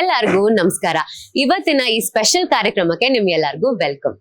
ಎಲ್ಲರಿಗೂ ನಮಸ್ಕಾರ. ಇವತ್ತಿನ ಈ ಸ್ಪೆಷಲ್ ಕಾರ್ಯಕ್ರಮಕ್ಕೆ ನಿಮ್ಗೆಲ್ಲರಿಗೂ ವೆಲ್ಕಮ್.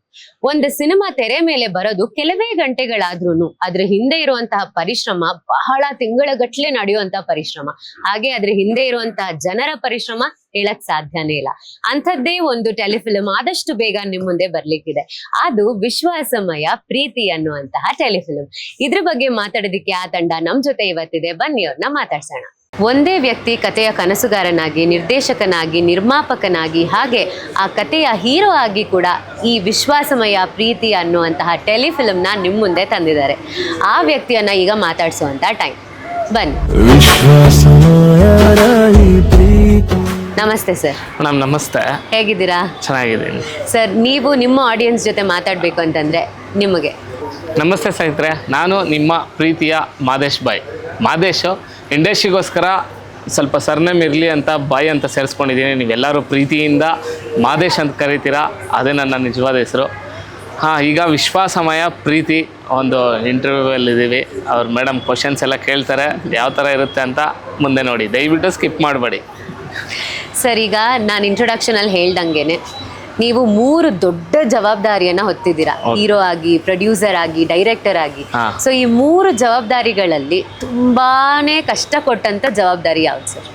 ಒಂದು ಸಿನಿಮಾ ತೆರೆ ಮೇಲೆ ಬರೋದು ಕೆಲವೇ ಗಂಟೆಗಳಾದ್ರೂ ಅದ್ರ ಹಿಂದೆ ಇರುವಂತಹ ಪರಿಶ್ರಮ ಬಹಳ ತಿಂಗಳಗಟ್ಲೆ ನಡೆಯುವಂತಹ ಪರಿಶ್ರಮ. ಹಾಗೆ ಅದ್ರ ಹಿಂದೆ ಇರುವಂತಹ ಜನರ ಪರಿಶ್ರಮ ಹೇಳಕ್ ಸಾಧ್ಯನೇ ಇಲ್ಲ. ಅಂಥದ್ದೇ ಒಂದು ಟೆಲಿಫಿಲ್ಮ್ ಆದಷ್ಟು ಬೇಗ ನಿಮ್ ಮುಂದೆ ಬರ್ಲಿಕ್ಕಿದೆ. ಅದು ವಿಶ್ವಾಸಮಯ ಪ್ರೀತಿ ಅನ್ನುವಂತಹ ಟೆಲಿಫಿಲ್ಮ್. ಇದ್ರ ಬಗ್ಗೆ ಮಾತಾಡೋದಿಕ್ಕೆ ಆ ತಂಡ ನಮ್ ಜೊತೆ ಇವತ್ತಿದೆ. ಬನ್ನಿ ಅವ್ರನ್ನ ಮಾತಾಡ್ಸೋಣ. ಒಂದೇ ವ್ಯಕ್ತಿ ಕಥೆಯ ಕನಸುಗಾರನಾಗಿ, ನಿರ್ದೇಶಕನಾಗಿ, ನಿರ್ಮಾಪಕನಾಗಿ, ಹಾಗೆ ಆ ಕಥೆಯ ಹೀರೋ ಆಗಿ ಕೂಡ ಈ ವಿಶ್ವಾಸಮಯ ಪ್ರೀತಿ ಅನ್ನುವಂತಹ ಟೆಲಿಫಿಲ್ಮ್ನ ನಿಮ್ಮ ಮುಂದೆ ತಂದಿದ್ದಾರೆ. ಆ ವ್ಯಕ್ತಿಯನ್ನ ಈಗ ಮಾತಾಡ್ಸುವಂತ ಟೈಮ್. ಬನ್ನಿ. ನಮಸ್ತೆ ಸರ್. ಮೇಡಮ್ ನಮಸ್ತೆ. ಹೇಗಿದ್ದೀರಾ? ಚೆನ್ನಾಗಿದ್ದೀನಿ ಸರ್. ನೀವು ನಿಮ್ಮ ಆಡಿಯನ್ಸ್ ಜೊತೆ ಮಾತಾಡಬೇಕು ಅಂತಂದ್ರೆ ನಿಮಗೆ. ನಮಸ್ತೆ ಸ್ನೇಹಿತರೆ, ನಾನು ನಿಮ್ಮ ಪ್ರೀತಿಯ ಮಾದೇಶ್ ಬಾಯ್. ಮಾದೇಶು ಇಂಡಸ್ಟ್ರಿಗೋಸ್ಕರ ಸ್ವಲ್ಪ ಸರ್ನೇಮ್ ಇರಲಿ ಅಂತ ಬಾಯ್ ಅಂತ ಸೇರಿಸ್ಕೊಂಡಿದ್ದೀನಿ. ನೀವೆಲ್ಲರೂ ಪ್ರೀತಿಯಿಂದ ಮಾದೇಶ್ ಅಂತ ಕರಿತೀರಾ, ಅದೇ ನನ್ನ ನಿಜವಾದ ಹೆಸರು. ಈಗ ವಿಶ್ವಾಸಮಯ ಪ್ರೀತಿ ಒಂದು ಇಂಟರ್ವ್ಯೂವಲ್ಲಿದ್ದೀವಿ. ಅವ್ರು ಮೇಡಮ್ ಕ್ವಶನ್ಸ್ ಎಲ್ಲ ಕೇಳ್ತಾರೆ, ಯಾವ ಥರ ಇರುತ್ತೆ ಅಂತ ಮುಂದೆ ನೋಡಿ, ದಯವಿಟ್ಟು ಸ್ಕಿಪ್ ಮಾಡಬೇಡಿ. ಸರ್, ಈಗ ನಾನು ಇಂಟ್ರೊಡಕ್ಷನಲ್ಲಿ ಹೇಳ್ದಂಗೆನೆ ನೀವು 3 ದೊಡ್ಡ ಜವಾಬ್ದಾರಿಯನ್ನ ಹೊತ್ತಿದ್ದೀರಾ. ಹೀರೋ ಆಗಿ, ಪ್ರೊಡ್ಯೂಸರ್ ಆಗಿ, ಡೈರೆಕ್ಟರ್ ಆಗಿ. ಸೊ ಈ 3 ಜವಾಬ್ದಾರಿಗಳಲ್ಲಿ ತುಂಬಾನೇ ಕಷ್ಟ ಕೊಟ್ಟಂತ ಜವಾಬ್ದಾರಿ ಯಾವ್ದು ಸರ್?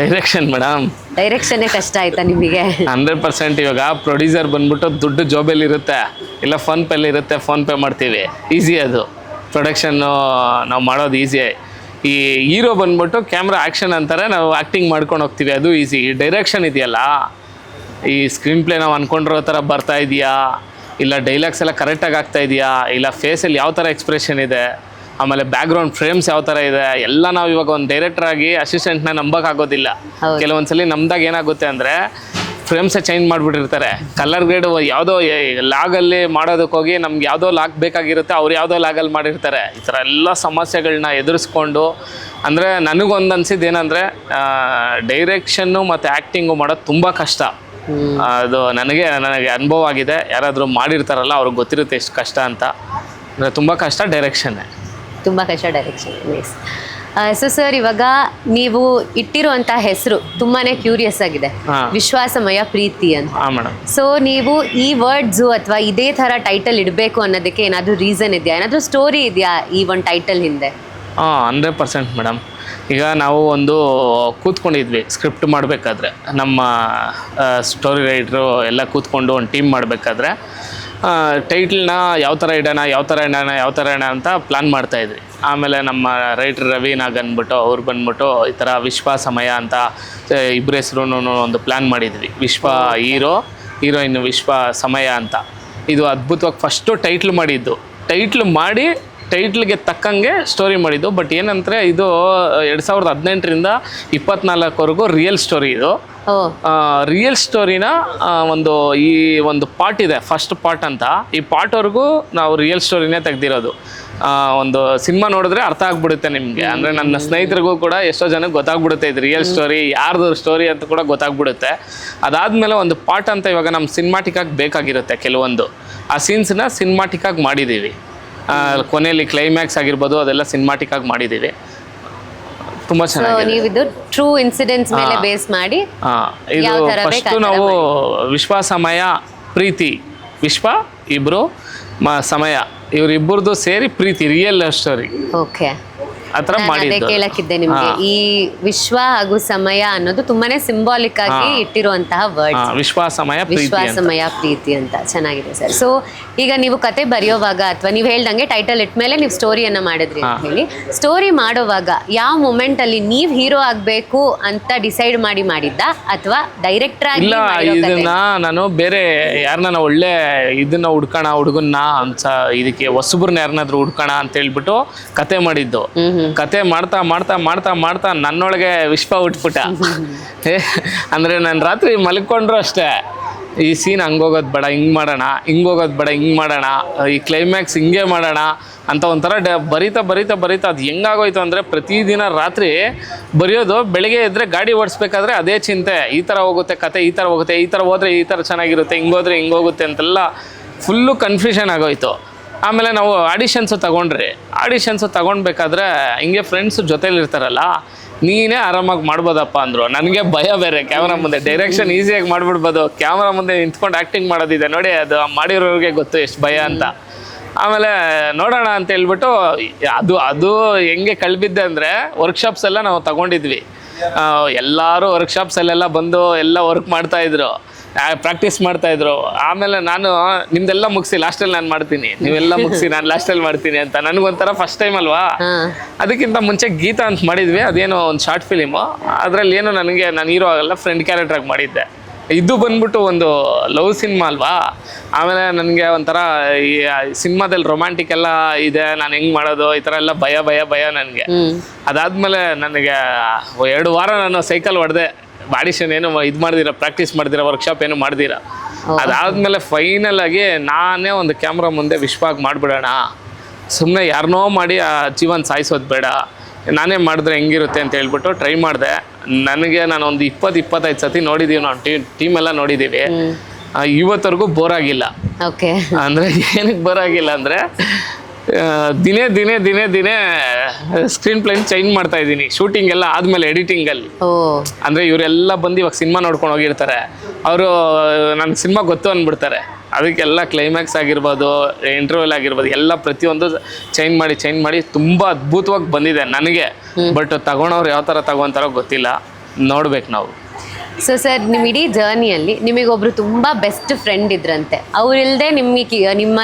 Direction madam. ಡೈರೆಕ್ಷನ್ನೇ ಕಷ್ಟ ಆಯ್ತಾ ನಿಮಗೆ? 100%. ಇವಾಗ ಪ್ರೊಡ್ಯೂಸರ್ ಬಂದ್ಬಿಟ್ಟು ದುಡ್ಡು ಜೋಬಲ್ಲಿ ಇರುತ್ತೆ, ಇಲ್ಲ ಫೋನ್ ಪೇಲಿ ಇರುತ್ತೆ, ಫೋನ್ ಪೇ ಮಾಡ್ತೀವಿ, ಈಸಿ. ಅದು ಪ್ರೊಡಕ್ಷನ್ನು ನಾವು ಮಾಡೋದು ಈಸಿ. ಈ ಹೀರೋ ಬಂದ್ಬಿಟ್ಟು ಕ್ಯಾಮ್ರಾ ಆ್ಯಕ್ಷನ್ ಅಂತಾರೆ, ನಾವು ಆ್ಯಕ್ಟಿಂಗ್ ಮಾಡ್ಕೊಂಡು ಹೋಗ್ತೀವಿ, ಅದು ಈಸಿ. ಈ ಡೈರೆಕ್ಷನ್ ಇದೆಯಲ್ಲ, ಈ ಸ್ಕ್ರೀನ್ ಪ್ಲೇ ನಾವು ಅಂದ್ಕೊಂಡಿರೋ ಥರ ಬರ್ತಾ ಇದೆಯಾ, ಇಲ್ಲ ಡೈಲಾಗ್ಸ್ ಎಲ್ಲ ಕರೆಕ್ಟಾಗಿ ಆಗ್ತಾ ಇದೆಯಾ, ಇಲ್ಲ ಫೇಸಲ್ಲಿ ಯಾವ ಥರ ಎಕ್ಸ್ಪ್ರೆಷನ್ ಇದೆ, ಆಮೇಲೆ ಬ್ಯಾಕ್ಗ್ರೌಂಡ್ ಫ್ರೇಮ್ಸ್ ಯಾವ ಥರ ಇದೆ, ಎಲ್ಲ ನಾವು ಇವಾಗ ಒಂದು ಡೈರೆಕ್ಟರ್ ಆಗಿ ಅಸಿಸ್ಟೆಂಟ್ನ ನಂಬೋಕ್ಕಾಗೋದಿಲ್ಲ. ಕೆಲವೊಂದ್ಸಲಿ ನಮ್ದಾಗ ಏನಾಗುತ್ತೆ ಅಂದರೆ ಫ್ರೇಮ್ಸೇ ಚೇಂಜ್ ಮಾಡಿಬಿಟ್ಟಿರ್ತಾರೆ. ಕಲರ್ ಗ್ರೇಡ್ ಯಾವುದೋ ಲಾಗಲ್ಲಿ ಮಾಡೋದಕ್ಕೆ ಹೋಗಿ ನಮ್ಗೆ ಯಾವುದೋ ಲಾಗ್ ಬೇಕಾಗಿರುತ್ತೆ, ಅವ್ರು ಯಾವುದೋ ಲಾಗಲ್ಲಿ ಮಾಡಿರ್ತಾರೆ. ಈ ಥರ ಎಲ್ಲ ಸಮಸ್ಯೆಗಳನ್ನ ಎದುರಿಸ್ಕೊಂಡು, ಅಂದರೆ ನನಗೊಂದು ಅನ್ಸಿದ್ದು ಏನಂದರೆ ಡೈರೆಕ್ಷನ್ನು ಮತ್ತು ಆ್ಯಕ್ಟಿಂಗು ಮಾಡೋದು ತುಂಬ ಕಷ್ಟ. ಅದು ನನಗೆ ಅನುಭವ ಆಗಿದೆ. ಯಾರಾದರೂ ಮಾಡಿರ್ತಾರಲ್ಲ ಅವ್ರಿಗೆ ಗೊತ್ತಿರುತ್ತೆ ಎಷ್ಟು ಕಷ್ಟ ಅಂತ. ಅಂದರೆ ತುಂಬ ಕಷ್ಟ ಡೈರೆಕ್ಷನ್ನೇ, ತುಂಬ ಕಷ್ಟ ಡೈರೆಕ್ಷನ್. ಸೊ ಸರ್, ಇವಾಗ ನೀವು ಇಟ್ಟಿರುವಂತಹ ಹೆಸರು ತುಂಬಾನೇ ಕ್ಯೂರಿಯಸ್ ಆಗಿದೆ, ವಿಶ್ವಾಸಮಯ ಪ್ರೀತಿ ಅಂತ. ಮೇಡಮ್. ಸೊ ನೀವು ಈ ವರ್ಡ್ಸು ಅಥವಾ ಇದೇ ಥರ ಟೈಟಲ್ ಇಡಬೇಕು ಅನ್ನೋದಕ್ಕೆ ಏನಾದರೂ ರೀಸನ್ ಇದೆಯಾ, ಏನಾದರೂ ಸ್ಟೋರಿ ಇದೆಯಾ ಈ ಒಂದು ಟೈಟಲ್ ಹಿಂದೆ? 100% ಮೇಡಮ್. ಈಗ ನಾವು ಒಂದು ಕೂತ್ಕೊಂಡಿದ್ವಿ ಸ್ಕ್ರಿಪ್ಟ್ ಮಾಡಬೇಕಾದ್ರೆ, ನಮ್ಮ ಸ್ಟೋರಿ ರೈಟ್ರು ಎಲ್ಲ ಕೂತ್ಕೊಂಡು ಒಂದು ಟೀಮ್ ಮಾಡಬೇಕಾದ್ರೆ ಟೈಟಲ್ನ ಯಾವ ಥರ ಇಡೋಣ ಅಂತ ಪ್ಲ್ಯಾನ್ ಮಾಡ್ತಾಯಿದ್ವಿ. ಆಮೇಲೆ ನಮ್ಮ ರೈಟ್ರ್ ರವೀನಾಗ್ ಅಂದ್ಬಿಟ್ಟು ಅವ್ರು ಬಂದ್ಬಿಟ್ಟು ಈ ಥರ ವಿಶ್ವಾಸಮಯ ಅಂತ ಇಬ್ಬರ ಹೆಸರು ಒಂದು ಪ್ಲ್ಯಾನ್ ಮಾಡಿದ್ವಿ. ಹೀರೋಯಿನ್ ವಿಶ್ವಾಸಮಯ ಅಂತ. ಇದು ಅದ್ಭುತವಾಗಿ ಫಸ್ಟು ಟೈಟ್ಲ್ ಮಾಡಿದ್ದು. ಟೈಟ್ಲ್ಗೆ ತಕ್ಕಂಗೆ ಸ್ಟೋರಿ ಮಾಡಿದ್ದು. ಬಟ್ ಏನಂದರೆ ಇದು 2018ರಿಂದ 24ವರೆಗೂ ರಿಯಲ್ ಸ್ಟೋರಿ. ಇದು ರಿಯಲ್ ಸ್ಟೋರಿನ ಒಂದು ಪಾರ್ಟ್ ಇದೆ, ಫಸ್ಟ್ ಪಾರ್ಟ್ ಅಂತ. ಈ ಪಾರ್ಟ್ವರೆಗೂ ನಾವು ರಿಯಲ್ ಸ್ಟೋರಿನೇ ತೆಗ್ದಿರೋದು. ಒಂದು ಸಿನಿಮಾ ನೋಡಿದ್ರೆ ಅರ್ಥ ಆಗ್ಬಿಡುತ್ತೆ ನಿಮಗೆ. ಅಂದರೆ ನನ್ನ ಸ್ನೇಹಿತರಿಗೂ ಕೂಡ ಎಷ್ಟೋ ಜನಕ್ಕೆ ಗೊತ್ತಾಗ್ಬಿಡುತ್ತೆ ಇದು ರಿಯಲ್ ಸ್ಟೋರಿ, ಯಾರ್ದು ಸ್ಟೋರಿ ಅಂತ ಕೂಡ ಗೊತ್ತಾಗ್ಬಿಡುತ್ತೆ. ಅದಾದಮೇಲೆ ಒಂದು ಪಾರ್ಟ್ ಅಂತ ಇವಾಗ ನಮ್ಮ ಸಿನಿಮಾಟಿಕ್ಕಾಗಿ ಬೇಕಾಗಿರುತ್ತೆ ಕೆಲವೊಂದು. ಆ ಸೀನ್ಸ್ನ ಸಿನಿಮಾಟಿಕ್ಕಾಗಿ ಮಾಡಿದ್ದೀವಿ. ಕೊನೆಯಲ್ಲಿ ಕ್ಲೈಮ್ಯಾಕ್ಸ್ ಆಗಿರ್ಬೋದು, ಅದೆಲ್ಲ ಸಿನಿಮಾಟಿಕ್ ಆಗಿ ಮಾಡಿದ್ದೀವಿ. ತುಂಬಾ ಚೆನ್ನಾಗಿದೆ. ನೀವು ಇದು ಟ್ರೂ ಇನ್ಸಿಡೆಂಟ್ಸ್ ಮೇಲೆ ಬೇಸ್ ಮಾಡಿ ಇದು ಫಸ್ಟ್ ನಾವು ವಿಶ್ವಾಸಮಯ ಪ್ರೀತಿ, ಇಬ್ರು ಸಮಯ, ಇವರಿಬ್ಬರದು ಸೇರಿ ಪ್ರೀತಿ, ರಿಯಲ್ ಲವ್ ಸ್ಟೋರಿ. ಓಕೆ, ಆತರ ಮಾಡಿದ್ದು. ಕೇಳಕ್ಕಿದ್ದೆ ನಿಮ್ಗೆ, ಈ ವಿಶ್ವ ಹಾಗೂ ಸಮಯ ಅನ್ನೋದು ತುಂಬಾನೇ ಸಿಂಬಾಲಿಕ್ ಆಗಿ ಇಟ್ಟಿರುವಂತಹ ವರ್ಡ್. ವಿಶ್ವಾಸಮಯ ಪ್ರೀತಿ ಅಂತ ಚೆನ್ನಾಗಿದೆ ಸರ್. ಸೊ ಈಗ ನೀವು ಕತೆ ಬರೆಯೋವಾಗ ಅಥವಾ ನೀವು ಹೇಳ್ದಂಗೆ ಟೈಟಲ್ ಇಟ್ಮೇಲೆ ನೀವು ಸ್ಟೋರಿಯನ್ನ ಮಾಡಿದ್ರಿ ಅಂತ ಹೇಳಿ, ಸ್ಟೋರಿ ಮಾಡೋವಾಗ ಯಾವ ಮೂಮೆಂಟ್ ಅಲ್ಲಿ ನೀವು ಹೀರೋ ಆಗ್ಬೇಕು ಅಂತ ಡಿಸೈಡ್ ಮಾಡಿದ್ದ ಅಥವಾ ಡೈರೆಕ್ಟರ್ ಆಗಿ? ಇಲ್ಲ, ಇದನ್ನ ನಾನು ಬೇರೆ ಯಾರನ್ನ ಒಳ್ಳೆ ಇದನ್ನ ಹುಡುಗನ್ನ ಅಂತ, ಇದಕ್ಕೆ ಹೊಸಬ್ರನ್ನ ಯಾರನ್ನಾದ್ರೂ ಹುಡ್ಕೋಣ ಅಂತ ಹೇಳ್ಬಿಟ್ಟು ಕತೆ ಮಾಡಿದ್ದು. ಕತೆ ಮಾಡ್ತಾ ಮಾಡ್ತಾ ಮಾಡ್ತಾ ಮಾಡ್ತಾ ನನ್ನೊಳಗೆ ವಿಶ್ವ ಉಟ್ಬಿಟ್ಟ. ಅಂದರೆ ನಾನು ರಾತ್ರಿ ಮಲ್ಕೊಂಡ್ರು ಅಷ್ಟೇ, ಈ ಸೀನ್ ಹಂಗೋಗೋದು ಬೇಡ, ಹಿಂಗೆ ಮಾಡೋಣ, ಹಿಂಗೋಗೋದು ಬೇಡ, ಹಿಂಗೆ ಮಾಡೋಣ, ಈ ಕ್ಲೈಮ್ಯಾಕ್ಸ್ ಹಿಂಗೆ ಮಾಡೋಣ ಅಂತ ಒಂಥರ ಬರೀತಾ ಅದು ಹೆಂಗಾಗೋಯ್ತು ಅಂದರೆ, ಪ್ರತಿದಿನ ರಾತ್ರಿ ಬರೆಯೋದು, ಬೆಳಿಗ್ಗೆ ಎದ್ದರೆ ಗಾಡಿ ಓಡಿಸ್ಬೇಕಾದ್ರೆ ಅದೇ ಚಿಂತೆ, ಈ ಥರ ಹೋಗುತ್ತೆ ಕತೆ, ಈ ಥರ ಹೋಗುತ್ತೆ, ಈ ಥರ ಹೋದರೆ ಈ ಥರ ಚೆನ್ನಾಗಿರುತ್ತೆ, ಹಿಂಗೋದ್ರೆ ಹಿಂಗೋಗುತ್ತೆ ಅಂತೆಲ್ಲ ಫುಲ್ಲು ಕನ್ಫ್ಯೂಷನ್ ಆಗೋಯ್ತು. ಆಮೇಲೆ ನಾವು ಆಡಿಷನ್ಸು ತಗೊಳ್ಬೇಕಾದ್ರೆ ಹಿಂಗೆ ಫ್ರೆಂಡ್ಸ್ ಜೊತೇಲಿ ಇರ್ತಾರಲ್ಲ, ನೀನೇ ಆರಾಮಾಗಿ ಮಾಡ್ಬೋದಪ್ಪ ಅಂದರು. ನನಗೆ ಭಯ ಬೇರೆ ಕ್ಯಾಮ್ರಾ ಮುಂದೆ. ಡೈರೆಕ್ಷನ್ ಈಸಿಯಾಗಿ ಮಾಡಿಬಿಡ್ಬೋದು, ಕ್ಯಾಮ್ರಾ ಮುಂದೆ ನಿಂತ್ಕೊಂಡು ಆ್ಯಕ್ಟಿಂಗ್ ಮಾಡೋದಿದೆ ನೋಡಿ, ಅದು ಮಾಡಿರೋರಿಗೆ ಗೊತ್ತು ಎಷ್ಟು ಭಯ ಅಂತ. ಆಮೇಲೆ ನೋಡೋಣ ಅಂತ ಹೇಳ್ಬಿಟ್ಟು ಅದು ಹೆಂಗೆ ಕಳ್ಬಿದ್ದೆ ಅಂದರೆ, ವರ್ಕ್ಶಾಪ್ಸ್ ಎಲ್ಲ ನಾವು ತಗೊಂಡಿದ್ವಿ. ಎಲ್ಲರೂ ವರ್ಕ್ಶಾಪ್ಸಲ್ಲೆಲ್ಲ ಬಂದು ಎಲ್ಲ ವರ್ಕ್ ಮಾಡ್ತಾಯಿದ್ರು, ಪ್ರಾಕ್ಟೀಸ್ ಮಾಡ್ತಾಯಿದ್ರು. ಆಮೇಲೆ ನಾನು ನಿಮ್ದೆಲ್ಲ ಮುಗಿಸಿ ಲಾಸ್ಟಲ್ಲಿ ನಾನು ಮಾಡ್ತೀನಿ, ನೀವೆಲ್ಲ ಮುಗಿಸಿ ನಾನು ಲಾಸ್ಟಲ್ಲಿ ಮಾಡ್ತೀನಿ ಅಂತ. ನನಗೊಂಥರ ಫಸ್ಟ್ ಟೈಮ್ ಅಲ್ವಾ. ಅದಕ್ಕಿಂತ ಮುಂಚೆ ಗೀತಾ ಅಂತ ಮಾಡಿದ್ವಿ, ಅದೇನೋ ಒಂದು ಶಾರ್ಟ್ ಫಿಲಿಮು. ಅದರಲ್ಲಿ ಏನು ನಾನು ಹೀರೋ ಆಗಲ್ಲ, ಫ್ರೆಂಡ್ ಕ್ಯಾರೆಕ್ಟ್ರಾಗಿ ಮಾಡಿದ್ದೆ. ಇದು ಬಂದ್ಬಿಟ್ಟು ಒಂದು ಲವ್ ಸಿನಿಮಾ ಅಲ್ವಾ. ಆಮೇಲೆ ನನಗೆ ಒಂಥರ ಈ ಸಿನಿಮಾದಲ್ಲಿ ರೊಮ್ಯಾಂಟಿಕ್ ಎಲ್ಲ ಇದೆ, ನಾನು ಹೆಂಗೆ ಮಾಡೋದು ಈ ಥರ ಎಲ್ಲ ಭಯ ನನಗೆ. ಅದಾದಮೇಲೆ ನನಗೆ 2 ವಾರ ನಾನು ಸೈಕಲ್ ಹೊಡೆದೆ, ಆಡಿಷನ್ ಏನು ಇದು ಮಾಡ್ದಿರ, ಪ್ರಾಕ್ಟೀಸ್ ಮಾಡ್ದಿರ, ವರ್ಕ್ಶಾಪ್ ಏನು ಮಾಡ್ದಿರ. ಅದಾದಮೇಲೆ ಫೈನಲ್ ಆಗಿ ನಾನೇ ಒಂದು ಕ್ಯಾಮ್ರಾ ಮುಂದೆ ವಿಶ್ವಾಗಿ ಮಾಡಿಬಿಡೋಣ, ಸುಮ್ಮನೆ ಯಾರನ್ನೋ ಮಾಡಿ ಆ ಜೀವನ ಸಾಯಿಸೋದು ಬೇಡ, ನಾನೇ ಮಾಡಿದ್ರೆ ಹೆಂಗಿರುತ್ತೆ ಅಂತ ಹೇಳ್ಬಿಟ್ಟು ಟ್ರೈ ಮಾಡಿದೆ. ನಾನು ಒಂದು 20-25 ಸತಿ ನೋಡಿದ್ದೀವಿ, ನಾವು ಟೀಮೆಲ್ಲ ನೋಡಿದ್ದೀವಿ. ಇವತ್ತವರೆಗೂ ಬೋರ್ ಆಗಿಲ್ಲ. ಅಂದರೆ ಏನಕ್ಕೆ ಬೋರ್ ಆಗಿಲ್ಲ ಅಂದರೆ, ದಿನೇ ಸ್ಕ್ರೀನ್ ಪ್ಲೇನ್ ಚೇಂಜ್ ಮಾಡ್ತಾ ಇದ್ದೀನಿ. ಶೂಟಿಂಗ್ ಎಲ್ಲ ಆದಮೇಲೆ ಎಡಿಟಿಂಗಲ್ಲಿ ಅಂದರೆ ಇವರೆಲ್ಲ ಬಂದು ಇವಾಗ ಸಿನಿಮಾ ನೋಡ್ಕೊಂಡು ಹೋಗಿರ್ತಾರೆ, ಅವರು ನನಗೆ ಸಿನಿಮಾ ಗೊತ್ತು ಅಂದ್ಬಿಡ್ತಾರೆ. ಅದಕ್ಕೆಲ್ಲ ಕ್ಲೈಮ್ಯಾಕ್ಸ್ ಆಗಿರ್ಬೋದು, ಇಂಟರ್ವ್ಯೂಲ್ ಆಗಿರ್ಬೋದು, ಎಲ್ಲ ಪ್ರತಿಯೊಂದು ಚೇಂಜ್ ಮಾಡಿ ತುಂಬ ಅದ್ಭುತವಾಗಿ ಬಂದಿದೆ ನನಗೆ. ಬಟ್ ತಗೊಳೋರು ಯಾವ ಥರ ತಗೊತಾರೋ ಗೊತ್ತಿಲ್ಲ, ನೋಡ್ಬೇಕು ನಾವು. ಸೊ ಸರ್, ನಿಮ್ಮ ಇಡೀ ಜರ್ನಿಯಲ್ಲಿ ನಿಮಗೊಬ್ರು ತುಂಬ ಬೆಸ್ಟ್ ಫ್ರೆಂಡ್ ಇದ್ರಂತೆ. ಅವರಿಲ್ಲದೆ ನಿಮ್ಮ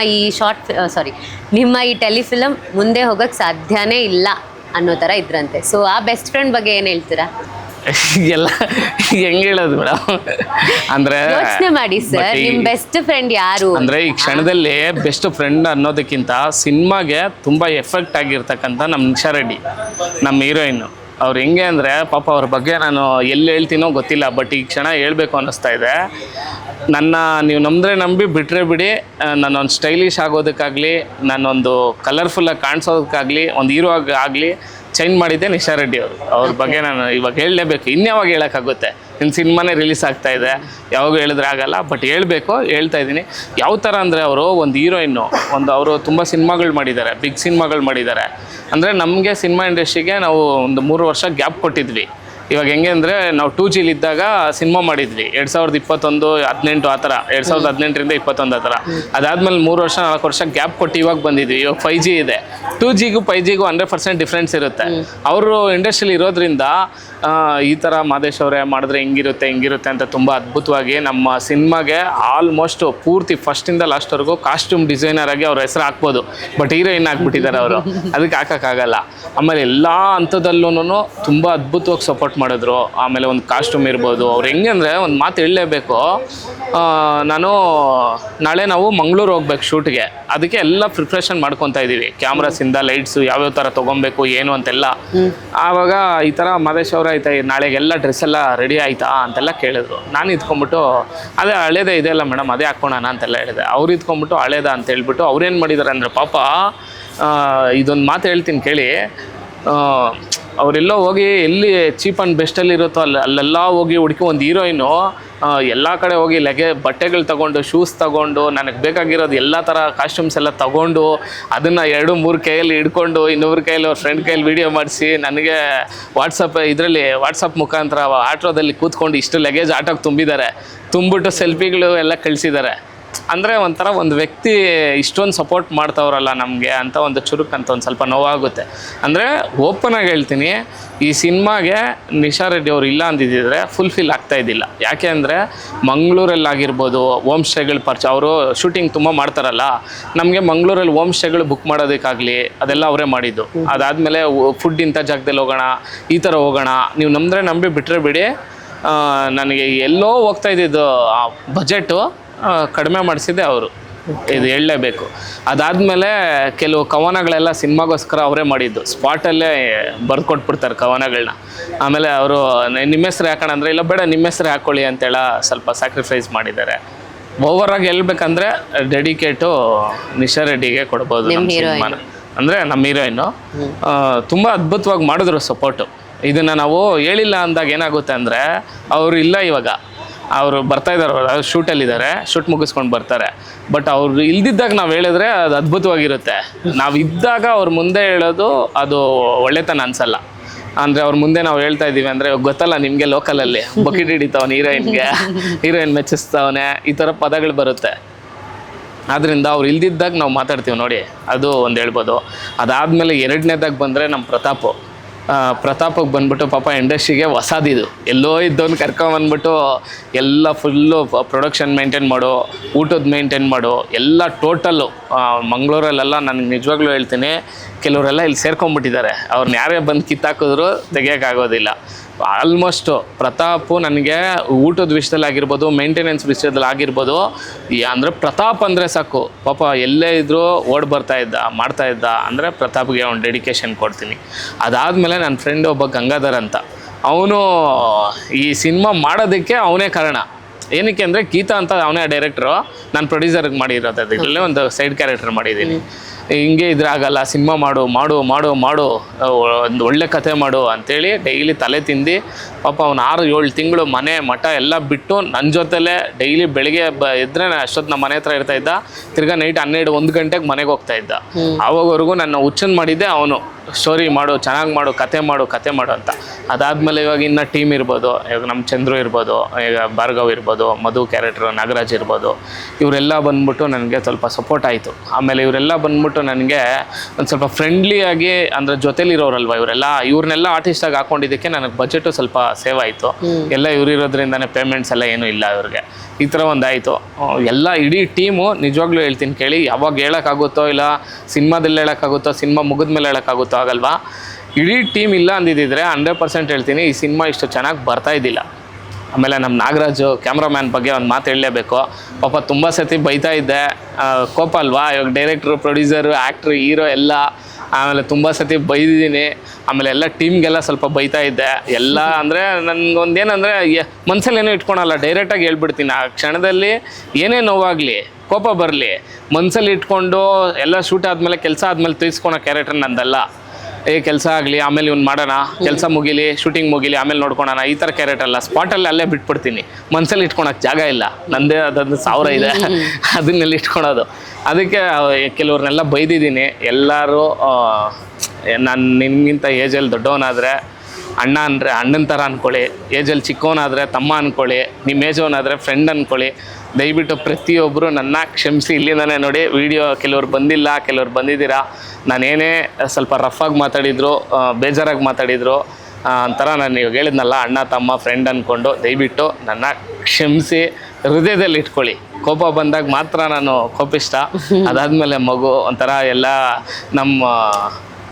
ಈ ಟೆಲಿಫಿಲಮ್ ಮುಂದೆ ಹೋಗೋಕ್ಕೆ ಸಾಧ್ಯನೇ ಇಲ್ಲ ಅನ್ನೋ ಥರ ಇದ್ರಂತೆ. ಸೊ ಆ ಬೆಸ್ಟ್ ಫ್ರೆಂಡ್ ಬಗ್ಗೆ ಏನು ಹೇಳ್ತೀರಾ? ಎಲ್ಲ ಹೆಂಗೆ ಹೇಳೋದು ಮೇಡಮ್ ಅಂದರೆ, ಯೋಚನೆ ಮಾಡಿ ಸರ್, ನಿಮ್ಮ ಬೆಸ್ಟ್ ಫ್ರೆಂಡ್ ಯಾರು ಅಂದರೆ ಈ ಕ್ಷಣದಲ್ಲಿ ಬೆಸ್ಟ್ ಫ್ರೆಂಡ್ ಅನ್ನೋದಕ್ಕಿಂತ ಸಿನಿಮಾಗೆ ತುಂಬ ಎಫೆಕ್ಟ್ ಆಗಿರ್ತಕ್ಕಂಥ ನಮ್ಮ ನಿಶಾ ರೆಡ್ಡಿ, ನಮ್ಮ ಹೀರೋಯಿನ್ನು. ಅವ್ರು ಹೆಂಗೆ ಅಂದರೆ ಪಾಪ ಅವ್ರ ಬಗ್ಗೆ ನಾನು ಎಲ್ಲಿ ಹೇಳ್ತೀನೋ ಗೊತ್ತಿಲ್ಲ, ಬಟ್ ಈ ಕ್ಷಣ ಹೇಳ್ಬೇಕು ಅನ್ನಿಸ್ತಾ ಇದೆ. ನೀವು ನಂಬಿ ಬಿಟ್ಟರೆ ಬಿಡಿ, ನಾನೊಂದು ಸ್ಟೈಲಿಶ್ ಆಗೋದಕ್ಕಾಗಲಿ, ನಾನೊಂದು ಕಲರ್ಫುಲ್ಲಾಗಿ ಕಾಣಿಸೋದಕ್ಕಾಗಲಿ, ಒಂದು ಹೀರೋ ಆಗಲಿ ಚೇಂಜ್ ಮಾಡಿದ್ದೆ ನಿಶಾ ರೆಡ್ಡಿ ಅವರು. ಅವ್ರ ಬಗ್ಗೆ ನಾನು ಇವಾಗ ಹೇಳಲೇಬೇಕು, ಇನ್ಯಾವಾಗ ಹೇಳೋಕ್ಕಾಗುತ್ತೆ? ಇನ್ನು ಸಿನಿಮಾನೇ ರಿಲೀಸ್ ಆಗ್ತಾ ಇದೆ, ಯಾವಾಗ ಹೇಳಿದ್ರೆ ಆಗಲ್ಲ, ಬಟ್ ಹೇಳ್ತಾ ಇದ್ದೀನಿ. ಯಾವ ಥರ ಅಂದರೆ, ಅವರು ಒಂದು ಹೀರೋಯಿನ್ನು, ಅವರು ತುಂಬ ಸಿನಿಮಾಗಳು ಮಾಡಿದ್ದಾರೆ, ಬಿಗ್ ಸಿನಿಮಾಗಳು ಮಾಡಿದ್ದಾರೆ. ಅಂದರೆ ನಮಗೆ ಸಿನಿಮಾ ಇಂಡಸ್ಟ್ರಿಗೆ ನಾವು ಒಂದು 3 ವರ್ಷ ಗ್ಯಾಪ್ ಕೊಟ್ಟಿದ್ವಿ. ಇವಾಗ ಹೆಂಗೆ ಅಂದರೆ, ನಾವು 2G ಇದ್ದಾಗ ಸಿನಿಮಾ ಮಾಡಿದ್ವಿ 2021-18 ಆ ಥರ, 2018ರಿಂದ 21 ಆ ಥರ. ಅದಾದಮೇಲೆ 3 ವರ್ಷ 4 ವರ್ಷ ಗ್ಯಾಪ್ ಕೊಟ್ಟು ಇವಾಗ ಬಂದಿದ್ವಿ. ಇವಾಗ 5G ಇದೆ. 2Gಗೂ 5Gಗೂ 100% ಡಿಫ್ರೆನ್ಸ್ ಇರುತ್ತೆ. ಅವರು ಇಂಡಸ್ಟ್ರಿಯಲ್ಲಿ ಇರೋದ್ರಿಂದ ಈ ಥರ ಮಾದೇಶ್ ಅವರೇ ಮಾಡಿದ್ರೆ ಹಿಂಗಿರುತ್ತೆ ಅಂತ ತುಂಬ ಅದ್ಭುತವಾಗಿ ನಮ್ಮ ಸಿನಿಮಾಗೆ ಆಲ್ಮೋಸ್ಟ್ ಪೂರ್ತಿ ಫಸ್ಟಿಂದ ಲಾಸ್ಟ್ವರೆಗೂ ಕಾಸ್ಟ್ಯೂಮ್ ಡಿಸೈನರ್ ಆಗಿ ಅವ್ರ ಹೆಸರು ಹಾಕ್ಬೋದು, ಬಟ್ ಹೀರೋಯಿನ್ ಹಾಕ್ಬಿಟ್ಟಿದ್ದಾರೆ ಅವರು, ಅದಕ್ಕೆ ಹಾಕೋಕ್ಕಾಗಲ್ಲ. ಆಮೇಲೆ ಎಲ್ಲ ಹಂತದಲ್ಲೂ ತುಂಬ ಅದ್ಭುತವಾಗಿ ಸಪೋರ್ಟ್ ಮಾಡಿದ್ರು. ಆಮೇಲೆ ಒಂದು ಕಾಸ್ಟ್ಯೂಮ್ ಇರ್ಬೋದು, ಅವ್ರು ಹೆಂಗೆ ಅಂದರೆ ಒಂದು ಮಾತು ಹೇಳಲೇಬೇಕು. ನಾಳೆ ನಾವು ಮಂಗಳೂರು ಹೋಗ್ಬೇಕು ಶೂಟ್ಗೆ, ಅದಕ್ಕೆ ಎಲ್ಲ ಪ್ರಿಪ್ರೇಷನ್ ಮಾಡ್ಕೊತಾ ಇದ್ದೀವಿ, ಕ್ಯಾಮ್ರಾಸಿಂದ ಲೈಟ್ಸು ಯಾವ್ಯಾವ ಥರ ತೊಗೊಬೇಕು ಏನು ಅಂತೆಲ್ಲ. ಆವಾಗ ಈ ಥರ ಮಾದೇಶ್ ಅವರು ಆಯ್ತಾ ನಾಳೆಗೆಲ್ಲ ಡ್ರೆಸ್ ಎಲ್ಲ ರೆಡಿ ಆಯ್ತಾ ಅಂತೆಲ್ಲ ಕೇಳಿದ್ರು. ನಾನು ಇದ್ಕೊಂಬಿಟ್ಟು ಅದೇ ಹಳೇದೇ ಇದೆಯಲ್ಲ ಮೇಡಮ್, ಅದೇ ಹಾಕ್ಕೊಳೋಣ ಅಂತೆಲ್ಲ ಹೇಳಿದೆ. ಅವ್ರು ಇದ್ಕೊಂಬಿಟ್ಟು ಹಳೇದ ಅಂತ ಹೇಳ್ಬಿಟ್ಟು ಅವ್ರೇನು ಮಾಡಿದ್ದಾರೆ ಅಂದರೆ, ಪಾಪ ಇದೊಂದು ಮಾತು ಹೇಳ್ತೀನಿ ಕೇಳಿ. ಅವರೆಲ್ಲೋ ಹೋಗಿ ಎಲ್ಲಿ ಚೀಪ್ ಆ್ಯಂಡ್ ಬೆಸ್ಟಲ್ಲಿ ಇರುತ್ತೋ ಅಲ್ಲೆಲ್ಲ ಹೋಗಿ ಹುಡುಕಿ ಒಂದು ಹೀರೋಯಿನು ಎಲ್ಲ ಕಡೆ ಹೋಗಿ ಬಟ್ಟೆಗಳು ತಗೊಂಡು, ಶೂಸ್ ತಗೊಂಡು, ನನಗೆ ಬೇಕಾಗಿರೋದು ಎಲ್ಲ ಥರ ಕಾಸ್ಟ್ಯೂಮ್ಸ್ ಎಲ್ಲ ತಗೊಂಡು, ಅದನ್ನು 2-3 ಕೈಯಲ್ಲಿ ಹಿಡ್ಕೊಂಡು, ಇನ್ನೊಬ್ರ ಕೈಯಲ್ಲಿ ಅವ್ರ ಫ್ರೆಂಡ್ ಕೈಯಲ್ಲಿ ವೀಡಿಯೋ ಮಾಡಿಸಿ, ನನಗೆ ವಾಟ್ಸಪ್ ಮುಖಾಂತರ ಆಟೋದಲ್ಲಿ ಕೂತ್ಕೊಂಡು ಇಷ್ಟು ಲಗೇಜ್ ಆಟೋಗೆ ತುಂಬಿಟ್ಟು ಸೆಲ್ಫಿಗಳು ಎಲ್ಲ ಕಳಿಸಿದ್ದಾರೆ. ಅಂದರೆ ಒಂಥರ ಒಂದು ವ್ಯಕ್ತಿ ಇಷ್ಟೊಂದು ಸಪೋರ್ಟ್ ಮಾಡ್ತಾವ್ರಲ್ಲ ನಮಗೆ ಅಂತ ಒಂದು ಚುರುಕು ಅಂತ ಒಂದು ಸ್ವಲ್ಪ ನೋವಾಗುತ್ತೆ. ಅಂದರೆ ಓಪನಾಗಿ ಹೇಳ್ತೀನಿ, ಈ ಸಿನಿಮಾಗೆ ನಿಶಾ ರೆಡ್ಡಿ ಅವರು ಇಲ್ಲ ಅಂದಿದ್ದರೆ ಫುಲ್ಫಿಲ್ ಆಗ್ತಾಯಿದ್ದಿಲ್ಲ. ಯಾಕೆ ಅಂದರೆ ಮಂಗಳೂರಲ್ಲಾಗಿರ್ಬೋದು ಹೋಮ್ ಸ್ಟೇಗಳು ಅವರು ಶೂಟಿಂಗ್ ತುಂಬ ಮಾಡ್ತಾರಲ್ಲ, ನಮಗೆ ಮಂಗಳೂರಲ್ಲಿ ಹೋಮ್ ಸ್ಟೇಗಳು ಬುಕ್ ಮಾಡೋದಕ್ಕಾಗಲಿ ಅದೆಲ್ಲ ಅವರೇ ಮಾಡಿದ್ದು. ಅದಾದಮೇಲೆ ಫುಡ್ ಇಂಥ ಜಾಗದಲ್ಲಿ ಹೋಗೋಣ, ಈ ಥರ ಹೋಗೋಣ, ನೀವು ನಂಬಿ ಬಿಟ್ಟರೆ ಬಿಡಿ, ನನಗೆ ಎಲ್ಲೋ ಹೋಗ್ತಾ ಇದ್ದಿದ್ದು ಬಜೆಟು ಕಡಿಮೆ ಮಾಡಿಸಿದ್ದೆ ಅವರು, ಇದು ಹೇಳಲೇಬೇಕು. ಅದಾದಮೇಲೆ ಕೆಲವು ಕವನಗಳೆಲ್ಲ ಸಿನಿಮಾಗೋಸ್ಕರ ಅವರೇ ಮಾಡಿದ್ದು, ಸ್ಪಾಟಲ್ಲೇ ಬರ್ಕೊಟ್ಬಿಡ್ತಾರೆ ಕವನಗಳನ್ನ. ಆಮೇಲೆ ಅವರು ನಿಮ್ಮ ಹೆಸ್ರು ಹಾಕೋಣ ಅಂದರೆ, ಇಲ್ಲ ಬೇಡ ನಿಮ್ಮ ಹೆಸ್ರು ಹಾಕ್ಕೊಳ್ಳಿ ಅಂತೇಳ ಸ್ವಲ್ಪ ಸ್ಯಾಕ್ರಿಫೈಸ್ ಮಾಡಿದ್ದಾರೆ. ಓವರಾಗಿ ಹೇಳ್ಬೇಕಂದ್ರೆ ಡೆಡಿಕೇಟು ನಿಶಾ ರೆಡ್ಡಿಗೆ ಕೊಡ್ಬೋದು ನಮ್ಮ ಸಿನಿಮಾನ. ಅಂದರೆ ನಮ್ಮ ಹೀರೋಯಿನ್ನು ತುಂಬ ಅದ್ಭುತವಾಗಿ ಮಾಡಿದ್ರು ಸಪೋರ್ಟು. ಇದನ್ನು ನಾವು ಹೇಳಿಲ್ಲ ಅಂದಾಗ ಏನಾಗುತ್ತೆ ಅಂದರೆ, ಅವರು ಇಲ್ಲ ಇವಾಗ, ಅವರು ಬರ್ತಾ ಇದ್ದಾರೆ, ಶೂಟಲ್ಲಿದ್ದಾರೆ, ಶೂಟ್ ಮುಗಿಸ್ಕೊಂಡು ಬರ್ತಾರೆ. ಬಟ್ ಅವ್ರು ಇಲ್ದಿದ್ದಾಗ ನಾವು ಹೇಳಿದ್ರೆ ಅದು ಅದ್ಭುತವಾಗಿರುತ್ತೆ. ನಾವು ಇದ್ದಾಗ ಅವ್ರ ಮುಂದೆ ಹೇಳೋದು ಅದು ಒಳ್ಳೆತನ ಅನ್ಸಲ್ಲ. ಅಂದರೆ ಅವ್ರ ಮುಂದೆ ನಾವು ಹೇಳ್ತಾ ಇದ್ದೀವಿ ಅಂದರೆ ಗೊತ್ತಲ್ಲ ನಿಮಗೆ, ಲೋಕಲಲ್ಲಿ ಬಕೆಟ್ ಹಿಡಿತಾವನೆ ಹೀರೋಯಿನ್ ಮೆಚ್ಚಿಸ್ತಾವನೆ, ಈ ಥರ ಪದಗಳು ಬರುತ್ತೆ. ಆದ್ದರಿಂದ ಅವ್ರು ಇಲ್ದಿದ್ದಾಗ ನಾವು ಮಾತಾಡ್ತೀವಿ ನೋಡಿ, ಅದು ಒಂದು ಹೇಳ್ಬೋದು. ಅದಾದಮೇಲೆ ಎರಡನೇದಾಗ ಬಂದರೆ ನಮ್ಮ ಪ್ರತಾಪಕ್ಕೆ ಬಂದ್ಬಿಟ್ಟು ಪಾಪ ಇಂಡಸ್ಟ್ರಿಗೆ ಹೊಸದಿದು, ಎಲ್ಲೋ ಇದ್ದವನು ಕರ್ಕೊಂಬಂದ್ಬಿಟ್ಟು ಎಲ್ಲ ಫುಲ್ಲು ಪ್ರೊಡಕ್ಷನ್ ಮೇಂಟೈನ್ ಮಾಡು, ಊಟದ ಮೇಂಟೈನ್ ಮಾಡು, ಎಲ್ಲ ಟೋಟಲ್ಲು. ಮಂಗಳೂರಲ್ಲೆಲ್ಲ ನನಗೆ ನಿಜವಾಗ್ಲೂ ಹೇಳ್ತೀನಿ, ಕೆಲವರೆಲ್ಲ ಇಲ್ಲಿ ಸೇರ್ಕೊಂಡ್ಬಿಟ್ಟಿದ್ದಾರೆ. ಅವ್ರನ್ನ ಯಾರೇ ಬಂದು ಕಿತ್ತಾಕಿದ್ರು ತೆಗಿಯೋಕ್ಕಾಗೋದಿಲ್ಲ. ಆಲ್ಮೋಸ್ಟು ಪ್ರತಾಪು ನನಗೆ ಊಟದ ವಿಷಯದಲ್ಲಿ ಆಗಿರ್ಬೋದು, ಮೇಂಟೆನೆನ್ಸ್ ವಿಷಯದಲ್ಲಿ ಆಗಿರ್ಬೋದು, ಅಂದರೆ ಪ್ರತಾಪ್ ಅಂದರೆ ಸಾಕು, ಪಾಪ ಎಲ್ಲೇ ಇದ್ದರೂ ಓಡಿ ಮಾಡ್ತಾಯಿದ್ದ ಅಂದರೆ ಪ್ರತಾಪ್ಗೆ ಒಂದು ಡೆಡಿಕೇಶನ್ ಕೊಡ್ತೀನಿ. ಅದಾದಮೇಲೆ ನನ್ನ ಫ್ರೆಂಡ್ ಒಬ್ಬ ಗಂಗಾಧರ್ ಅಂತ, ಅವನು ಈ ಸಿನಿಮಾ ಮಾಡೋದಕ್ಕೆ ಅವನೇ ಕಾರಣ. ಏನಕ್ಕೆ ಅಂದರೆ ಗೀತಾ ಅಂತ ಅವನೇ ಡೈರೆಕ್ಟ್ರು, ನಾನು ಪ್ರೊಡ್ಯೂಸರ್ಗೆ ಮಾಡಿರೋದು, ಅದರಲ್ಲೇ ಒಂದು ಸೈಡ್ ಕ್ಯಾರೆಕ್ಟರ್ ಮಾಡಿದ್ದೀನಿ. ಹಿಂಗೆ ಇದ್ರೆ ಆಗಲ್ಲ, ಸಿನಿಮಾ ಮಾಡು ಒಂದು ಒಳ್ಳೆ ಕಥೆ ಮಾಡು ಅಂತೇಳಿ ಡೈಲಿ ತಲೆ ತಿಂದು ಪಾಪ ಅವ್ನು 6-7 ತಿಂಗಳು ಮನೆ ಮಠ ಎಲ್ಲ ಬಿಟ್ಟು ನನ್ನ ಜೊತೆಲೇ ಡೈಲಿ ಬೆಳಿಗ್ಗೆ ಎದ್ರೆ ಅಷ್ಟೊತ್ತು ನಮ್ಮ ಮನೆ ಹತ್ರ ಇರ್ತಾಯಿದ್ದ, ತಿರ್ಗಾ ನೈಟ್ 12-1 ಗಂಟೆಗೆ ಮನೆಗೆ ಹೋಗ್ತಾಯಿದ್ದ. ಆವಾಗವರೆಗೂ ನನ್ನ ಹುಚ್ಚನ್ ಮಾಡಿದ್ದೆ ಅವನು, ಸ್ಟೋರಿ ಮಾಡು, ಚೆನ್ನಾಗಿ ಮಾಡು, ಕತೆ ಮಾಡು ಅಂತ. ಅದಾದಮೇಲೆ ಇವಾಗ ಇನ್ನು ಟೀಮ್ ಇರ್ಬೋದು, ಇವಾಗ ನಮ್ಮ ಚಂದ್ರು ಇರ್ಬೋದು, ಈಗ ಭಾರ್ಗವ್ ಇರ್ಬೋದು, ಮಧು ಕ್ಯಾರೆಕ್ಟ್ರು, ನಾಗರಾಜ್ ಇರ್ಬೋದು, ಇವರೆಲ್ಲ ಬಂದ್ಬಿಟ್ಟು ನನಗೆ ಸ್ವಲ್ಪ ಸಪೋರ್ಟ್ ಆಯಿತು. ಆಮೇಲೆ ಇವರೆಲ್ಲ ಬಂದ್ಬಿಟ್ಟು ನನಗೆ ಒಂದು ಸ್ವಲ್ಪ ಫ್ರೆಂಡ್ಲಿಯಾಗಿ, ಅಂದರೆ ಜೊತೆಲಿರೋರಲ್ವ ಇವ್ರನ್ನೆಲ್ಲ ಆರ್ಟಿಸ್ಟಾಗಿ ಹಾಕೊಂಡಿದ್ದಕ್ಕೆ ನನಗೆ ಬಜೆಟು ಸ್ವಲ್ಪ ಸೇವ್ ಆಯಿತು. ಎಲ್ಲ ಇವರಿರೋದ್ರಿಂದನೇ ಪೇಮೆಂಟ್ಸ್ ಎಲ್ಲ ಏನೂ ಇಲ್ಲ ಇವ್ರಿಗೆ, ಈ ಥರ ಒಂದಾಯಿತು. ಎಲ್ಲ ಇಡೀ ಟೀಮು ನಿಜವಾಗ್ಲೂ ಹೇಳ್ತೀನಿ ಕೇಳಿ, ಯಾವಾಗ ಹೇಳೋಕ್ಕಾಗುತ್ತೋ ಇಲ್ಲ ಸಿನಿಮಾದಲ್ಲಿ ಹೇಳೋಕ್ಕಾಗುತ್ತೋ, ಸಿನಿಮಾ ಮುಗಿದ್ಮೇಲೆ ಹೇಳೋಕ್ಕಾಗುತ್ತೋ ಆಗಲ್ವಾ. ಇಡೀ ಟೀಮ್ ಇಲ್ಲ ಅಂದಿದ್ದರೆ 100% ಹೇಳ್ತೀನಿ ಈ ಸಿನಿಮಾ ಇಷ್ಟು ಚೆನ್ನಾಗಿ ಬರ್ತಾಯಿದ್ದಿಲ್ಲ. ಆಮೇಲೆ ನಮ್ಮ ನಾಗರಾಜು ಕ್ಯಾಮ್ರಾಮ್ಯಾನ್ ಬಗ್ಗೆ ಒಂದು ಮಾತು ಹೇಳಲೇಬೇಕು. ಪಾಪ ತುಂಬ ಸತಿ ಬೈತಾ ಇದ್ದೆ, ಕೋಪ ಅಲ್ವಾ, ಇವಾಗ ಡೈರೆಕ್ಟ್ರು, ಪ್ರೊಡ್ಯೂಸರು, ಆ್ಯಕ್ಟ್ರು, ಹೀರೋ ಎಲ್ಲ. ಆಮೇಲೆ ತುಂಬ ಸತಿ ಬೈದಿದ್ದೀನಿ. ಆಮೇಲೆ ಎಲ್ಲ ಟೀಮ್ಗೆಲ್ಲ ಸ್ವಲ್ಪ ಬೈತಾ ಇದ್ದೆ ಎಲ್ಲ. ಅಂದರೆ ನನಗೊಂದೇನಂದರೆ ಮನಸ್ಸಲ್ಲಿ ಏನೂ ಇಟ್ಕೊಳಲ್ಲ, ಡೈರೆಕ್ಟಾಗಿ ಹೇಳ್ಬಿಡ್ತೀನಿ. ಆ ಕ್ಷಣದಲ್ಲಿ ಏನೇ ನೋವಾಗಲಿ, ಕೋಪ ಬರಲಿ, ಮನಸ್ಸಲ್ಲಿ ಇಟ್ಕೊಂಡು ಎಲ್ಲ ಶೂಟ್ ಆದಮೇಲೆ, ಕೆಲಸ ಆದಮೇಲೆ ತಿಳಿಸ್ಕೊಳೋ ಕ್ಯಾರೆಕ್ಟರ್ ನಂದಲ್ಲ. ಕೆಲಸ ಆಗಲಿ, ಆಮೇಲೆ ಇವ್ನು ಮಾಡೋಣ, ಕೆಲಸ ಮುಗಿಲಿ, ಶೂಟಿಂಗ್ ಮುಗಿಲಿ, ಆಮೇಲೆ ನೋಡ್ಕೊಳೋಣ, ಈ ಥರ ಕ್ಯಾರೆಕ್ಟರ್ ಅಲ್ಲ. ಸ್ಪಾಟಲ್ಲಿ ಅಲ್ಲೇ ಬಿಟ್ಬಿಡ್ತೀನಿ, ಮನಸ್ಸಲ್ಲಿ ಇಟ್ಕೊಳಕ್ಕೆ ಜಾಗ ಇಲ್ಲ, ನಂದೇ ಅದೊಂದು 1000 ಇದೆ, ಅದನ್ನೆಲ್ಲ ಇಟ್ಕೊಳೋದು. ಅದಕ್ಕೆ ಕೆಲವ್ರನ್ನೆಲ್ಲ ಬೈದಿದ್ದೀನಿ. ಎಲ್ಲರೂ ನಾನು ನಿಮಗಿಂತ ಏಜಲ್ಲಿ ದೊಡ್ಡವನಾದರೆ ಅಣ್ಣ ಅಂದರೆ ಅಣ್ಣನ ಥರ ಅಂದ್ಕೊಳ್ಳಿ, ಏಜಲ್ಲಿ ಚಿಕ್ಕವನಾದರೆ ತಮ್ಮ ಅಂದ್ಕೊಳ್ಳಿ, ನಿಮ್ಮ ಏಜವನಾದರೆ ಫ್ರೆಂಡ್ ಅಂದ್ಕೊಳ್ಳಿ. ದಯವಿಟ್ಟು ಪ್ರತಿಯೊಬ್ಬರು ನನ್ನ ಕ್ಷಮಿಸಿ. ಇಲ್ಲಿಂದನೇ ನೋಡಿ ವಿಡಿಯೋ ಕೆಲವ್ರು ಬಂದಿಲ್ಲ, ಕೆಲವ್ರು ಬಂದಿದ್ದೀರಾ. ನಾನೇನೇ ಸ್ವಲ್ಪ ರಫಾಗಿ ಮಾತಾಡಿದ್ರು, ಬೇಜಾರಾಗಿ ಮಾತಾಡಿದ್ರು, ಒಂಥರ ನಾನು ಇವಾಗ ಹೇಳಿದ್ನಲ್ಲ ಅಣ್ಣ ತಮ್ಮ ಫ್ರೆಂಡ್ ಅಂದ್ಕೊಂಡು, ದಯವಿಟ್ಟು ನನ್ನ ಕ್ಷಮಿಸಿ, ಹೃದಯದಲ್ಲಿ ಇಟ್ಕೊಳ್ಳಿ. ಕೋಪ ಬಂದಾಗ ಮಾತ್ರ ನಾನು ಕೋಪಿಷ್ಟ, ಅದಾದಮೇಲೆ ಮಗು ಒಂಥರ ಎಲ್ಲ. ನಮ್ಮ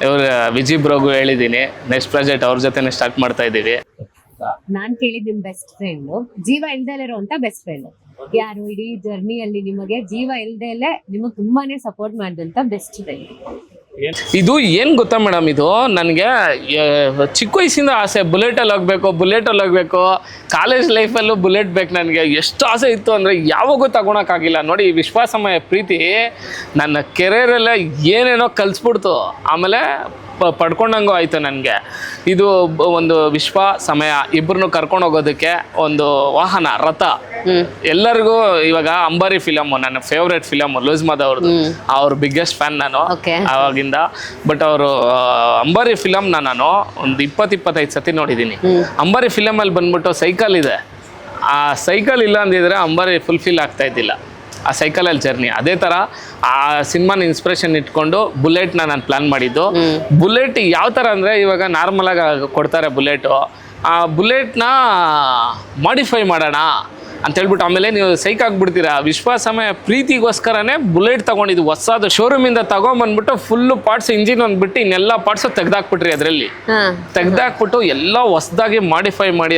ಇವ್ರ ವಿಜಿ ಬ್ರೋಗೂ ಹೇಳಿದ್ದೀನಿ, ನೆಕ್ಸ್ಟ್ ಪ್ರಾಜೆಕ್ಟ್ ಅವ್ರ ಜೊತೆನೇ ಸ್ಟಾರ್ಟ್ ಮಾಡ್ತಾ ಇದ್ದೀವಿ. ನಾನ್ ಕೇಳಿದ್ ನಿಮ್ ಬೆಸ್ಟ್ ಫ್ರೆಂಡ್, ಜೀವ ಇಲ್ದೇ ಇರುವಂತ ಬೆಸ್ಟ್ ಫ್ರೆಂಡ್ ಯಾರು? ಇಡೀ ಜರ್ನಿಯಲ್ಲಿ ನಿಮಗೆ ಜೀವ ಇಲ್ದೇ ನಿಮಗೆ ತುಂಬಾನೇ ಸಪೋರ್ಟ್ ಮಾಡಿದಂತ ಬೆಸ್ಟ್ ಫ್ರೆಂಡ್ ಇದು ಏನು ಗೊತ್ತಾ ಮೇಡಮ್, ಇದು ನನಗೆ ಚಿಕ್ಕ ವಯಸ್ಸಿಂದ ಆಸೆ, ಬುಲೆಟಲ್ಲಿ ಹೋಗ್ಬೇಕು. ಕಾಲೇಜ್ ಲೈಫಲ್ಲೂ ಬುಲೆಟ್ ಬೇಕು ನನಗೆ. ಎಷ್ಟು ಆಸೆ ಇತ್ತು ಅಂದರೆ ಯಾವಾಗೂ ತಗೊಳಕ್ಕಾಗಿಲ್ಲ. ನೋಡಿ, ವಿಶ್ವಾಸಮಯ ಪ್ರೀತಿ ನನ್ನ ಕೆರಿಯರಲ್ಲೇ ಏನೇನೋ ಕಲಿಸ್ಬಿಡ್ತು. ಆಮೇಲೆ ಪಡ್ಕೊಂಡಂಗೂ ಆಯಿತು ನನಗೆ. ಇದು ಒಂದು ವಿಶ್ವ ಸಮಯ, ಇಬ್ಬರನ್ನು ಕರ್ಕೊಂಡು ಹೋಗೋದಕ್ಕೆ ಒಂದು ವಾಹನ, ರಥ. ಎಲ್ಲರಿಗೂ ಇವಾಗ ಅಂಬಾರಿ ಫಿಲಮು ನನ್ನ ಫೇವ್ರೇಟ್ ಫಿಲಮು, ಲೂಸ್ಮಾದ ಅವ್ರದ್ದು. ಅವ್ರ ಬಿಗ್ಗೆಸ್ಟ್ ಫ್ಯಾನ್ ನಾನು ಆವಾಗಿಂದ. ಬಟ್ ಅವರು ಅಂಬಾರಿ ಫಿಲಮ್ನ ನಾನು ಒಂದು 20-25 ಸತಿ ನೋಡಿದ್ದೀನಿ. ಅಂಬಾರಿ ಫಿಲಮಲ್ಲಿ ಬಂದ್ಬಿಟ್ಟು ಸೈಕಲ್ ಇದೆ, ಆ ಸೈಕಲ್ ಇಲ್ಲ ಅಂದಿದ್ರೆ ಅಂಬಾರಿ ಫುಲ್ಫಿಲ್ ಆಗ್ತಾ ಇದ್ದಿಲ್ಲ. ಆ ಸೈಕಲಲ್ಲಿ ಜರ್ನಿ. ಅದೇ ಥರ ಆ ಸಿನಿಮಾನ ಇನ್ಸ್ಪಿರೇಷನ್ ಇಟ್ಕೊಂಡು ಬುಲೆಟ್ನ ನಾನು ಪ್ಲ್ಯಾನ್ ಮಾಡಿದ್ದು. ಬುಲೆಟ್ ಯಾವ ಥರ ಅಂದರೆ, ಇವಾಗ ನಾರ್ಮಲಾಗಿ ಕೊಡ್ತಾರೆ ಬುಲೆಟು, ಆ ಬುಲೆಟ್ನ ಮಾಡಿಫೈ ಮಾಡೋಣ ಅಂತೇಳ್ಬಿಟ್ಟು ಆಮೇಲೆ ನೀವು ಸೈಕ್ ಆಗಿಬಿಡ್ತೀರಾ. ವಿಶ್ವಾಸಮಯ ಪ್ರೀತಿಗೋಸ್ಕರನೇ ಬುಲೆಟ್ ತೊಗೊಂಡಿದ್ದು, ಹೊಸದು ಶೋರೂಮಿಂದ ತೊಗೊಂಬಂದ್ಬಿಟ್ಟು ಫುಲ್ಲು ಪಾರ್ಟ್ಸ್, ಇಂಜಿನ್ ಒಂದು ಬಿಟ್ಟು ಇನ್ನೆಲ್ಲ ಪಾರ್ಟ್ಸು ತೆಗ್ದಾಕ್ಬಿಟ್ರಿ. ಅದರಲ್ಲಿ ತೆಗ್ದಾಕ್ಬಿಟ್ಟು ಎಲ್ಲ ಹೊಸದಾಗಿ ಮಾಡಿಫೈ ಮಾಡಿ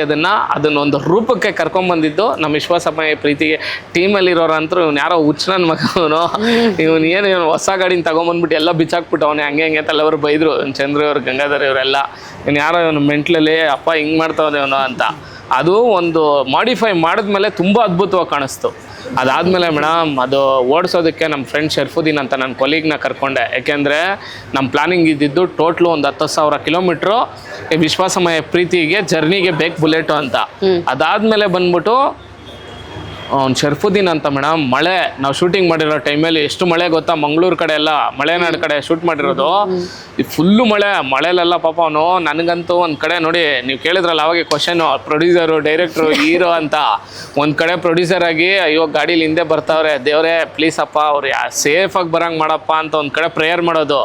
ಅದನ್ನೊಂದು ರೂಪಕ್ಕೆ ಕರ್ಕೊಂಬಂದಿದ್ದು ನಮ್ಮ ವಿಶ್ವಾಸಮಯ ಪ್ರೀತಿಗೆ. ಟೀಮಲ್ಲಿರೋರಂತರೂ ಇವ್ನು ಯಾರೋ ಹುಚ್ಚ ನನ್ನ ಮಗವನು, ಇವನು ಏನು ಹೊಸ ಗಾಡಿನ ತೊಗೊಂಬಂದ್ಬಿಟ್ಟು ಎಲ್ಲ ಬಿಚ್ಚಾಕ್ಬಿಟ್ಟು ಅವನೇ ಹಂಗೆ ಅಂತ ಎಲ್ಲವರು ಬೈದರು. ಚಂದ್ರು ಅವ್ರು, ಗಂಗಾಧರ್ ಇವರೆಲ್ಲ, ಇವ್ನು ಯಾರೋ ಇವನು ಮೆಂಟ್ಲಲ್ಲಿ ಅಪ್ಪ ಹಿಂಗೆ ಮಾಡ್ತಾವನೆ ಅವನು ಅಂತ. ಅದು ಒಂದು ಮಾಡಿಫೈ ಮಾಡಿದ್ಮೇಲೆ ತುಂಬ ಅದ್ಭುತವಾಗಿ ಕಾಣಿಸ್ತು. ಅದಾದಮೇಲೆ ಮೇಡಮ್ ಅದು ಓಡಿಸೋದಕ್ಕೆ ನಮ್ಮ ಫ್ರೆಂಡ್ ಶರ್ಫುದ್ದೀನ್ ಅಂತ ನನ್ನ ಕೊಲೀಗ್ನ ಕರ್ಕೊಂಡೆ. ಯಾಕೆಂದರೆ ನಮ್ಮ ಪ್ಲಾನಿಂಗ್ ಇದ್ದಿದ್ದು ಟೋಟ್ಲು ಒಂದು 10,000 ಕಿಲೋಮೀಟ್ರು ವಿಶ್ವಾಸಮಯ ಪ್ರೀತಿಗೆ ಜರ್ನಿಗೆ ಬೇಕು ಬುಲೆಟು ಅಂತ. ಅದಾದಮೇಲೆ ಬಂದ್ಬಿಟ್ಟು ಅವ್ನು ಶರ್ಫುದ್ದೀನ್ ಅಂತ ಮೇಡಮ್. ಮಳೆ ನಾವು ಶೂಟಿಂಗ್ ಮಾಡಿರೋ ಟೈಮಲ್ಲಿ ಎಷ್ಟು ಮಳೆ ಗೊತ್ತಾ, ಮಂಗಳೂರು ಕಡೆ ಎಲ್ಲ ಮಲೆನಾಡು ಕಡೆ ಶೂಟ್ ಮಾಡಿರೋದು, ಫುಲ್ಲು ಮಳೆಲೆಲ್ಲ ಪಾಪ ಅವನು. ನನಗಂತೂ ಒಂದು ಕಡೆ ನೋಡಿ, ನೀವು ಕೇಳಿದ್ರಲ್ಲ ಅವಾಗೆ ಕ್ವಶನ್, ಪ್ರೊಡ್ಯೂಸರು ಡೈರೆಕ್ಟ್ರು ಹೀರೋ ಅಂತ, ಒಂದು ಕಡೆ ಪ್ರೊಡ್ಯೂಸರ್ ಆಗಿ ಅಯ್ಯೋ ಗಾಡೀಲಿ ಹಿಂದೆ ಬರ್ತಾವ್ರೆ, ದೇವರೇ ಪ್ಲೀಸ್ ಅಪ್ಪ ಅವ್ರು ಸೇಫಾಗಿ ಬರಂಗೆ ಮಾಡಪ್ಪ ಅಂತ ಒಂದು ಕಡೆ ಪ್ರೇಯರ್ ಮಾಡೋದು.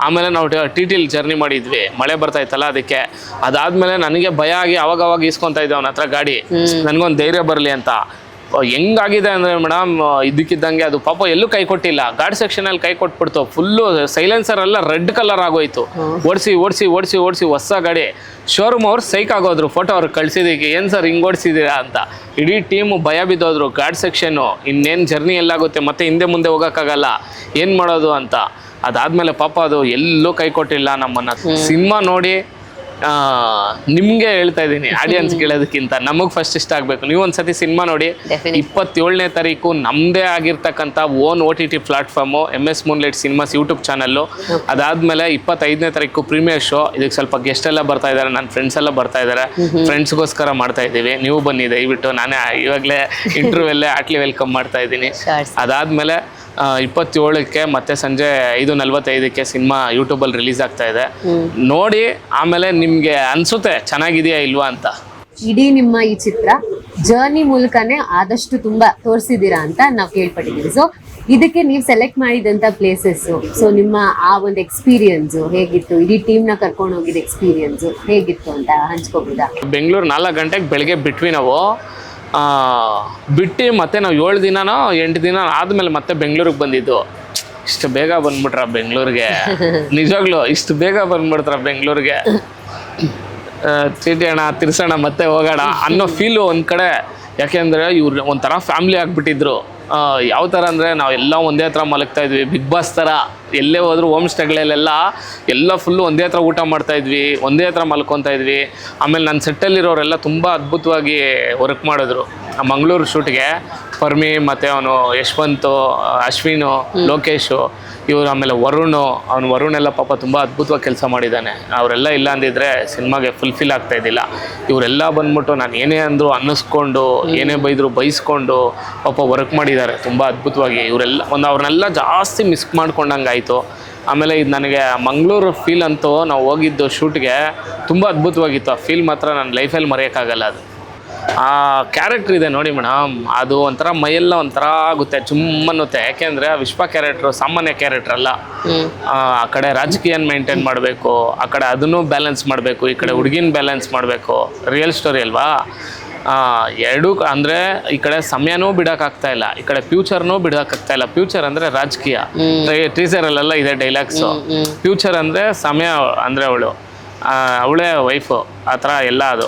ಆಮೇಲೆ ನಾವು ಟಿಟಿಲಿ ಜರ್ನಿ ಮಾಡಿದ್ವಿ, ಮಳೆ ಬರ್ತಾಯಿತ್ತಲ್ಲ ಅದಕ್ಕೆ. ಅದಾದಮೇಲೆ ನನಗೆ ಭಯ ಆಗಿ ಅವಾಗ ಈಸ್ಕೊತಾ ಇದ್ದೆ ಅವನ ಹತ್ರ ಗಾಡಿ, ನನಗೊಂದು ಧೈರ್ಯ ಬರಲಿ ಅಂತ. ಹೆಂಗಾಗಿದೆ ಅಂದರೆ ಮೇಡಮ್, ಇದಕ್ಕಿದ್ದಂಗೆ ಅದು ಪಾಪ ಎಲ್ಲೂ ಕೈ ಕೊಟ್ಟಿಲ್ಲ, ಗಾರ್ಡ್ ಸೆಕ್ಷನಲ್ಲಿ ಕೈ ಕೊಟ್ಬಿಡ್ತು. ಫುಲ್ಲು ಸೈಲೆನ್ಸರ್ ಎಲ್ಲ ರೆಡ್ ಕಲರ್ ಆಗೋಯ್ತು. ಓಡಿಸಿ ಹೊಸ ಗಾಡಿ. ಶೋರೂಮ್ ಅವ್ರು ಸೈಕ್ ಆಗೋದ್ರು, ಫೋಟೋ ಅವ್ರಿಗೆ ಕಳ್ಸಿದ್ದಕ್ಕೆ, ಏನು ಸರ್ ಹಿಂಗೆ ಓಡಿಸಿದ್ದೀರಾ ಅಂತ. ಇಡೀ ಟೀಮು ಭಯ ಬಿದ್ದೋದ್ರು. ಗಾರ್ಡ್ ಸೆಕ್ಷನ್ನು ಇನ್ನೇನು ಜರ್ನಿ ಎಲ್ಲಾಗುತ್ತೆ, ಮತ್ತೆ ಹಿಂದೆ ಮುಂದೆ ಹೋಗೋಕ್ಕಾಗಲ್ಲ, ಏನು ಮಾಡೋದು ಅಂತ. ಅದಾದಮೇಲೆ ಪಾಪ ಅದು ಎಲ್ಲೂ ಕೈ ಕೊಟ್ಟಿಲ್ಲ ನಮ್ಮನ್ನು. ಸಿನಿಮಾ ನೋಡಿ ನಿಮ್ಗೆ ಹೇಳ್ತಾ ಇದ್ದೀನಿ, ಆಡಿಯನ್ಸ್ ಕೇಳೋದಕ್ಕಿಂತ ನಮಗೆ ಫಸ್ಟ್ ಇಷ್ಟ ಆಗಬೇಕು. ನೀವು ಒಂದ್ಸತಿ ಸಿನಿಮಾ ನೋಡಿ. 27ನೇ ತಾರೀಕು ನಮ್ಮದೇ ಆಗಿರ್ತಕ್ಕಂಥ own OTT platform MS moonlight cinemas YouTube channel. ಅದಾದಮೇಲೆ 25ನೇ ತಾರೀಕು ಪ್ರೀಮಿಯರ್ ಶೋ. ಇದಕ್ಕೆ ಸ್ವಲ್ಪ ಗೆಸ್ಟ್ ಎಲ್ಲ ಬರ್ತಾ ಇದ್ದಾರೆ, ನನ್ನ ಫ್ರೆಂಡ್ಸ್ ಎಲ್ಲ ಬರ್ತಾ ಇದ್ದಾರೆ. ಫ್ರೆಂಡ್ಸ್ಗೋಸ್ಕರ ಮಾಡ್ತಾ ಇದ್ದೀವಿ, ನೀವು ಬನ್ನಿ ದಯವಿಟ್ಟು. ನಾನೇ ಇವಾಗಲೇ ಇಂಟರ್ವ್ಯೂಲ್ಲೇ ಆಟ್ಲಿ ವೆಲ್ಕಮ್ ಮಾಡ್ತಾ ಇದ್ದೀನಿ. ಅದಾದಮೇಲೆ 27ಕ್ಕೆ ಮತ್ತೆ ಸಂಜೆ 5:45ಕ್ಕೆ ಸಿನಿಮಾ ಯೂಟ್ಯೂಬಲ್ಲಿ ರಿಲೀಸ್ ಆಗ್ತಾ ಇದೆ. ನೋಡಿ ಆಮೇಲೆ ನಿಮಗೆ ಅನ್ಸುತ್ತೆ ಚೆನ್ನಾಗಿದೆಯಾ ಇಲ್ವಾ ಅಂತ. ಇಡೀ ನಿಮ್ಮ ಈ ಚಿತ್ರ ಜರ್ನಿ ಮೂಲಕನೇ ಆದಷ್ಟು ತುಂಬಾ ತೋರಿಸಿದೀರಾ ಅಂತ ನಾವು ಕೇಳ್ಪಟ್ಟಿದ್ದೀವಿ. ಸೊ ಇದಕ್ಕೆ ನೀವು ಸೆಲೆಕ್ಟ್ ಮಾಡಿದಂತ ಪ್ಲೇಸಸ್, ಸೊ ನಿಮ್ಮ ಆ ಒಂದು ಎಕ್ಸ್ಪೀರಿಯನ್ಸ್ ಹೇಗಿತ್ತು, ಇಡೀ ಟೀಮ್ ನ ಕರ್ಕೊಂಡು ಹೋಗಿದ್ದ ಎಕ್ಸ್ಪೀರಿಯನ್ಸ್ ಹೇಗಿತ್ತು ಅಂತ ಹಂಚ್ಕೋಬೋದಾ? ಬೆಂಗಳೂರು 4 ಗಂಟೆಗೆ ಬೆಳಗ್ಗೆ ಬಿಟ್ವಿ ನಾವು. ಬಿಟ್ಟು ಮತ್ತೆ ನಾವು 7 ದಿನನೋ 8 ದಿನ ಆದಮೇಲೆ ಮತ್ತೆ ಬೆಂಗಳೂರಿಗೆ ಬಂದಿದ್ದು. ಇಷ್ಟು ಬೇಗ ಬಂದ್ಬಿಟ್ರ ಬೆಂಗಳೂರಿಗೆ, ನಿಜವಾಗ್ಲೂ ಇಷ್ಟು ಬೇಗ ಬಂದ್ಬಿಡ್ತಾರ ಬೆಂಗಳೂರಿಗೆ. ಚೀಟಿ ಹಣ ತಿರ್ಸೋಣ ಮತ್ತೆ ಹೋಗೋಣ ಅನ್ನೋ ಫೀಲು ಒಂದು ಕಡೆ. ಯಾಕೆಂದರೆ ಇವ್ರು ಒಂಥರ ಫ್ಯಾಮ್ಲಿ ಆಗಿಬಿಟ್ಟಿದ್ರು. ಯಾವ ಥರ ಅಂದರೆ ನಾವೆಲ್ಲ ಒಂದೇ ಹತ್ರ ಮಲಗ್ತಾ ಇದ್ವಿ, ಬಿಗ್ ಬಾಸ್ ಥರ. ಎಲ್ಲೇ ಹೋದ್ರು ಹೋಮ್ ಸ್ಟೇಗಳಲ್ಲೆಲ್ಲ ಎಲ್ಲ ಫುಲ್ಲು ಒಂದೇ ಹತ್ರ ಊಟ ಮಾಡ್ತಾಯಿದ್ವಿ, ಒಂದೇ ಹತ್ರ ಮಲ್ಕೊತಾ ಇದ್ವಿ. ಆಮೇಲೆ ನನ್ನ ಸೆಟ್ಟಲ್ಲಿರೋರೆಲ್ಲ ತುಂಬ ಅದ್ಭುತವಾಗಿ ವರ್ಕ್ ಮಾಡಿದ್ರು. ಮಂಗಳೂರು ಶೂಟ್ಗೆ ಫರ್ಮಿ ಮತ್ತು ಅವನು ಯಶ್ವಂತು, ಅಶ್ವಿನು, ಲೋಕೇಶು, ಇವರು, ಆಮೇಲೆ ವರುಣ್ ಎಲ್ಲ ಪಾಪ ತುಂಬ ಅದ್ಭುತವಾಗಿ ಕೆಲಸ ಮಾಡಿದ್ದಾನೆ. ಅವರೆಲ್ಲ ಇಲ್ಲ ಅಂದಿದ್ರೆ ಸಿನಿಮಾಗೆ ಫುಲ್ಫಿಲ್ ಆಗ್ತಾ ಇದ್ದಿಲ್ಲ. ಇವರೆಲ್ಲ ಬಂದ್ಬಿಟ್ಟು ನಾನು ಏನೇ ಅಂದರು ಅನ್ನಿಸ್ಕೊಂಡು, ಏನೇ ಬೈಸ್ಕೊಂಡು ಪಾಪ ವರ್ಕ್ ಮಾಡಿದ್ದಾರೆ ತುಂಬ ಅದ್ಭುತವಾಗಿ. ಇವರೆಲ್ಲ ಅವ್ರನ್ನೆಲ್ಲ ಜಾಸ್ತಿ ಮಿಸ್ ಮಾಡ್ಕೊಂಡಂಗೆ ಆಯಿತು. ಆಮೇಲೆ ಇದು ನನಗೆ ಮಂಗಳೂರು ಫೀಲ್ ಅಂತೂ ನಾವು ಹೋಗಿದ್ದು ಶೂಟ್ಗೆ ತುಂಬ ಅದ್ಭುತವಾಗಿತ್ತು. ಆ ಫೀಲ್ ಮಾತ್ರ ನನ್ನ ಲೈಫಲ್ಲಿ ಮರೆಯೋಕ್ಕಾಗಲ್ಲ. ಅದು ಆ ಕ್ಯಾರೆಕ್ಟ್ರ್ ಇದೆ ನೋಡಿ ಮೇಡಮ್, ಅದು ಒಂಥರ ಮೈಯೆಲ್ಲ ಒಂಥರ ಆಗುತ್ತೆ, ಚುಮ್ಮನ್ನುತ್ತೆ. ಯಾಕೆಂದರೆ ಆ ವಿಶ್ವ ಕ್ಯಾರೆಕ್ಟ್ರು ಸಾಮಾನ್ಯ ಕ್ಯಾರೆಕ್ಟ್ರ್ ಅಲ್ಲ. ಆ ಕಡೆ ರಾಜಕೀಯನ ಮೇಂಟೈನ್ ಮಾಡಬೇಕು, ಆ ಕಡೆ ಅದನ್ನು ಬ್ಯಾಲೆನ್ಸ್ ಮಾಡಬೇಕು, ಈ ಕಡೆ ಹುಡುಗಿನ ಬ್ಯಾಲೆನ್ಸ್ ಮಾಡಬೇಕು. ರಿಯಲ್ ಸ್ಟೋರಿ ಅಲ್ವಾ. ಎರಡೂ ಅಂದರೆ ಈ ಕಡೆ ಸಮಯನೂ ಬಿಡೋಕ್ಕಾಗ್ತಾ ಇಲ್ಲ, ಈ ಕಡೆ ಫ್ಯೂಚರ್ನೂ ಬಿಡೋಕ್ಕಾಗ್ತಾ ಇಲ್ಲ. ಫ್ಯೂಚರ್ ಅಂದರೆ ರಾಜಕೀಯ, ಟೀಸರಲ್ಲೆಲ್ಲ ಇದೆ ಡೈಲಾಗ್ಸು. ಫ್ಯೂಚರ್ ಅಂದರೆ ಸಮಯ, ಅಂದರೆ ಅವಳೇ ವೈಫು, ಆ ಥರ ಎಲ್ಲ ಅದು